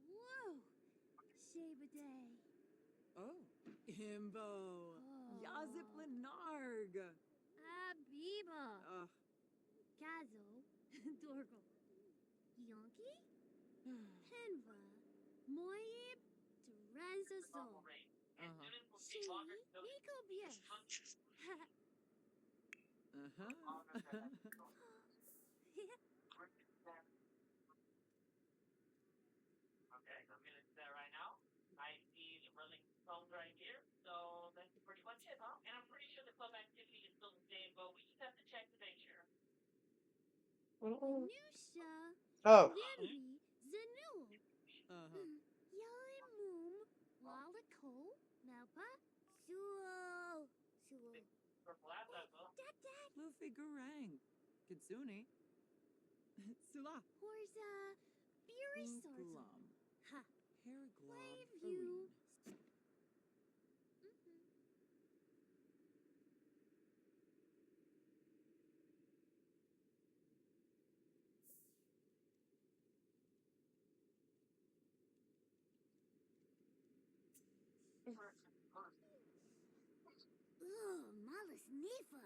Whoa! Shave a day. Oh, Himbo. Yazip Lenarg. Abiba. Ugh. Kazo. Dorgo. Yonki. Penva. Moyib. Teresa Sol. She. Nico Bies. Okay, I'm gonna do that right now. I see the running phones right here, so that's pretty much it, huh? And I'm pretty sure the club activity is still the same, but we just have to check to make sure. Nusha. Oh. Limbi. Zanul. Yalimum. Lalako. Melpa. Suo. Suo. Dad. Luffy Garang. Kitsune. Sula. Horza. Beery Sarza. Uglum. Ha. Herglob. Wave you. Ugh, Malas Nifa.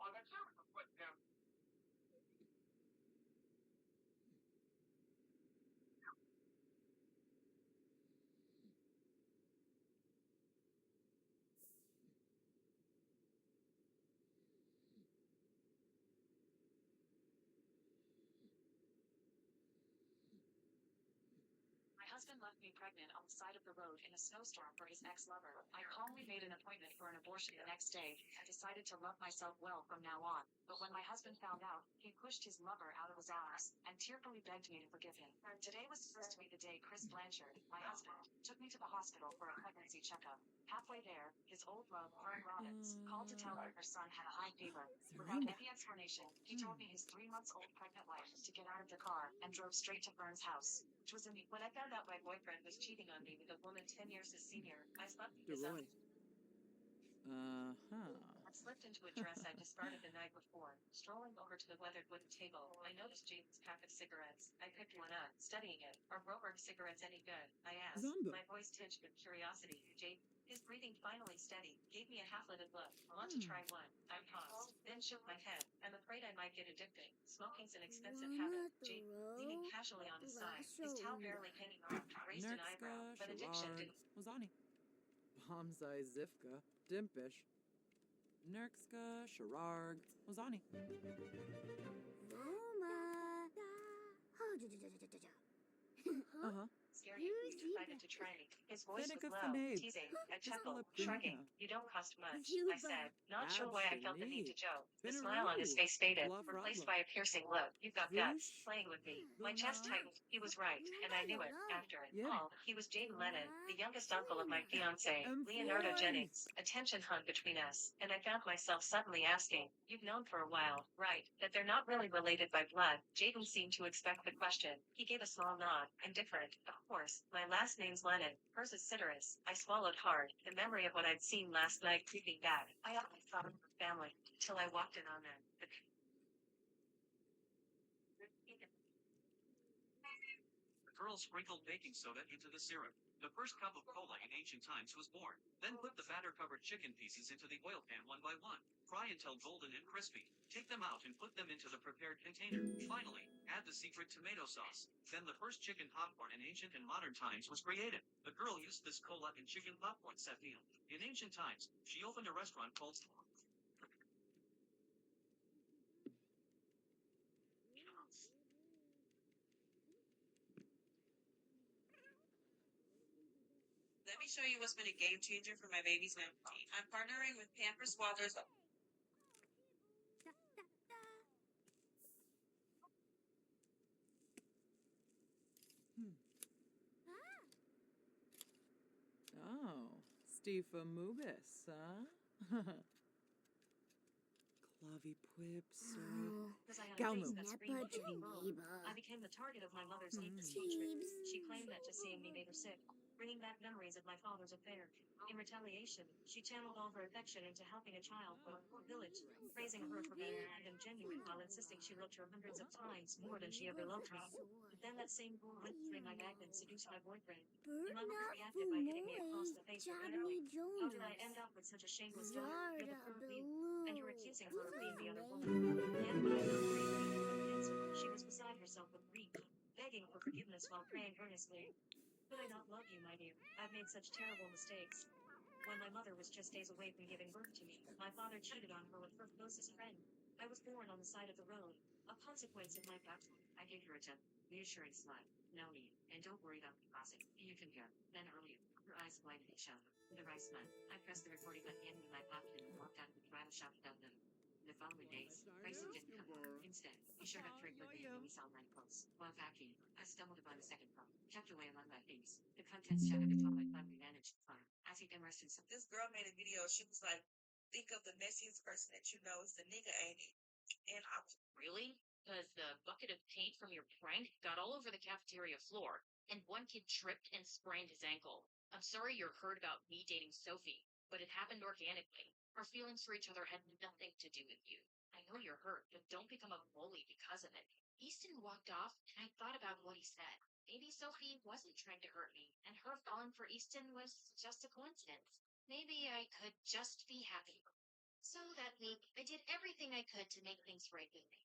Oh, that's not a foot down. My husband left me pregnant on the side of the road in a snowstorm for his ex-lover. I calmly made an appointment for an abortion the next day and decided to love myself well from now on. But when my husband found out, he pushed his lover out of his arms and tearfully begged me to forgive him. Today was supposed to be the day Chris Blanchard, my husband, took me to the hospital for a pregnancy checkup. Halfway there, his old love, Fern Robbins, called to tell her son had a high fever. Without any explanation, he told me his 3-month-old pregnant wife to get out of the car and drove straight to Fern's house. Which was in the when I found out my boyfriend was cheating on me with a woman 10 years his senior, I slept with his Deroy. I slipped into a dress I discarded the night before. Strolling over to the weathered wooden table, I noticed Jaden's pack of cigarettes. I picked one up, studying it. "Are Roberg cigarettes any good?" I asked. Zombo. My voice tinged with curiosity. Jaden, his breathing finally steady, gave me a half-lidded look. "Want to try one?" I paused, then shook my head. "I'm afraid I might get addicted. Smoking's an expensive habit." Jaden, leaning casually on his side, his towel barely hanging off, raised an eyebrow. Nerkska, But addiction Sharad, didn't. Wazani. Bomzai Zifka, Dimpish. Nerkska, Shararg, Wazani. Roma. Uh-huh. scare you. Who's You decided to try me. His voice was low, teasing. I chuckled, shrugging. You don't cost much, I said, not sure why I felt the need to joke. The smile on his face faded, replaced by a piercing look. You've got guts, playing with me. My chest tightened. He was right, and I knew it. After all, he was Jaden Lennon, the youngest uncle of my fiancée, Leonardo Jennings. A tension hung between us, and I found myself suddenly asking, "You've known for a while, right, that they're not really related by blood?" Jaden seemed to expect the question. He gave a small nod, indifferent. Of course, my last name's Lennon. Hers is Citrus. I swallowed hard, the memory of what I'd seen last night creeping back. I always thought of her family, till I walked in on them. The girl sprinkled baking soda into the syrup. The first cup of cola in ancient times was born. Then put the batter-covered chicken pieces into the oil pan one by one. Fry until golden and crispy. Take them out and put them into the prepared container. Finally, add the secret tomato sauce. Then the first chicken popcorn in ancient and modern times was created. The girl used this cola and chicken popcorn set meal. In ancient times, she opened a restaurant called Let me show you what's been a game changer for my baby's milk tea. I'm partnering with Pampers Swaddlers. Oh, Stifa Mubis, huh? Clavy Quips, Because I had a Galmo. face that screamed Nepa to be bold. Geneva. I became the target of my mother's Hmm. deepest hatred. Teebs. She claimed that just seeing me made her sick, bringing back memories of my father's affair. In retaliation, she channeled all her affection into helping a child from a poor village, praising her for being kind and genuine while insisting she loved her hundreds of times more than she ever loved me. But then that same girl went through my bag and seduced my boyfriend. And my mother reacted by hitting me across the face repeatedly. How did I end up with such a shameless daughter? You're the third lead, and you're accusing her of being the other woman. The enemy of her grief. She was beside herself with grief, begging for forgiveness while praying earnestly. Could I not love you, my dear? I've made such terrible mistakes. When my mother was just days away from giving birth to me, my father cheated on her with her closest friend. I was born on the side of the road, a consequence of my baptism. I gave her a gentle, reassuring smile. No need, and don't worry about the crossing. You can go. Then earlier, her eyes blinded each other. The right smile. I pressed the recording button in my pocket and walked out of the bridal shop without them. The following days, Grayson didn't come home. Instead, he showed up frequently when we saw my clothes. While vacuuming, I stumbled upon a second phone, tucked away among my things. The contents shattered until I finally managed to find. As he immersed himself. This girl made a video. She was like, think of the messiest person that you know is the nigga, ain't it? And I was Really? Because the bucket of paint from your prank got all over the cafeteria floor, and one kid tripped and sprained his ankle. I'm sorry you're hurt about me dating Sophie, but it happened organically. Our feelings for each other had nothing to do with you. I know you're hurt, but don't become a bully because of it. Easton walked off, and I thought about what he said. Maybe Sophie wasn't trying to hurt me, and her falling for Easton was just a coincidence. Maybe I could just be happy. So that week, I did everything I could to make things right with me.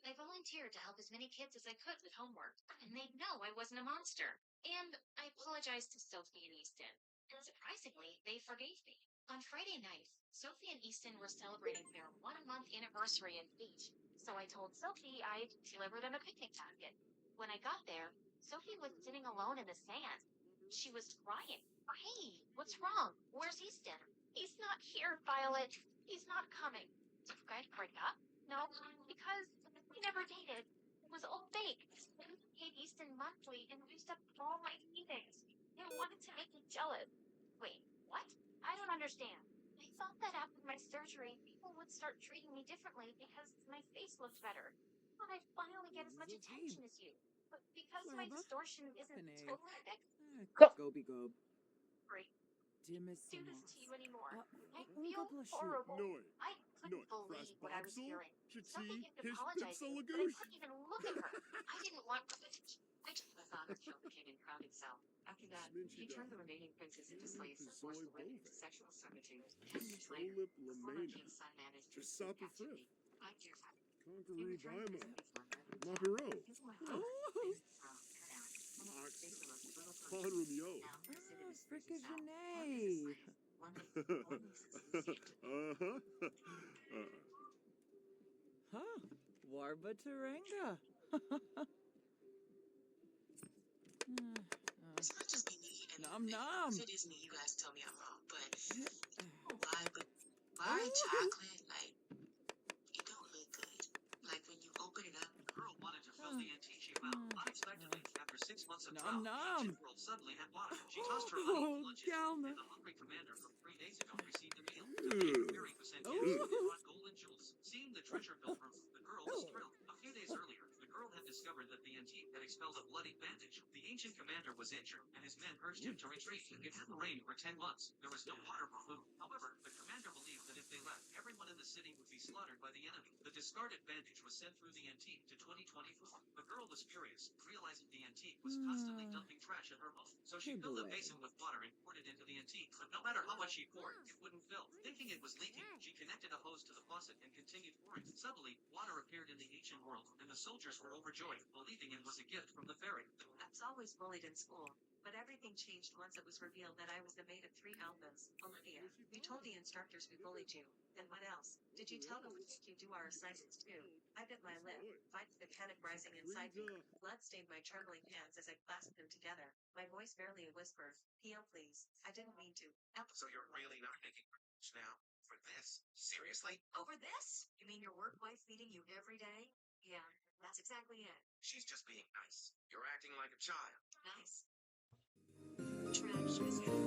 I volunteered to help as many kids as I could with homework, and they know I wasn't a monster. And I apologized to Sophie and Easton, and surprisingly, they forgave me. On Friday night, Sophie and Easton were celebrating their 1-month anniversary in the beach, so I told Sophie I'd deliver them a picnic basket. When I got there, Sophie was sitting alone in the sand. She was crying. Hey, what's wrong? Where's Easton? He's not here, Violet. He's not coming. Did you guys break up? No, because we never dated. It was all fake. I paid Easton monthly and used up all my savings. They wanted to make me jealous. Wait, what? I don't understand. I thought that after my surgery, people would start treating me differently because my face looked better. But I'd finally get as much attention as you. But because my distortion isn't totally fixed, Goby Gob. great. Do this Dimisimas. to you anymore. I Unga feel Plashu. horrible. Noi. I couldn't Noi. believe what I was Frasbobsel. hearing. Sophie Chichi. kept Hish apologizing, but I Pipsalagoosh. couldn't even look at her. I didn't want to. My father killed the king and crowned himself. After that, he turned the remaining princes into slaves and forced the women into sexual servitude. 10 years later, Solip the former Lamena. king's son managed to Jasapa escape captivity. Frith. 5 years after, he Conqueror returned to Bima. his native land. Mapiro. His wife was raised in Toronto, Canada. One of the state's most fertile countries. Panrum Yo. Now considered as British Fricka South. Janae. One of the only sisters escaped. Uh-huh. Huh. Warba Taranga. Nom nom. If it is me, you guys tell me I'm wrong. But why chocolate? Like, it don't look good. Like when you open it up. The girl wanted to fill the antique she found. Unexpectedly, after 6 months of Nom drought, the nom. ancient world suddenly had water. She tossed her uneaten Oh, lunches, Galna. and the hungry commander from 3 days ago received a meal. The fairy who sent gifts Oh. brought gold and jewels. Seeing the treasure-filled room, the girl was thrilled. A few days earlier, the girl had discovered that the antique had expelled a bloody bandage. The ancient commander was injured, and his men urged him to retreat. It hadn't rained for 10 months. There was no water or food. However, the commander believed that if they left, everyone in the city would be slaughtered by the enemy. The discarded bandage was sent through the antique to 2024. The girl was furious, realizing the antique was constantly dumping trash at her home. So she Good filled a boy. basin with water and poured it into the antique. But no matter how much she poured, it wouldn't fill. Thinking it was leaking, she connected a hose to the faucet and continued pouring. Suddenly, water appeared in the ancient world, and the soldiers were overjoyed, believing it was a gift from the fairy. I was always bullied in school, but everything changed once it was revealed that I was the mate of 3 alphas. Olivia, you told the instructors we bullied you. And what else? Did you tell them we make you do our assignments too? I bit my lip, fighting the panic rising inside me. Blood stained my trembling hands as I clasped them together. My voice barely a whisper. PL please. I didn't mean to. So you're really not making much now for this? Seriously? Over this? You mean your work wife feeding you every day? Yeah, that's exactly it. She's just being nice. You're acting like a child. Nice. Trash biscuit.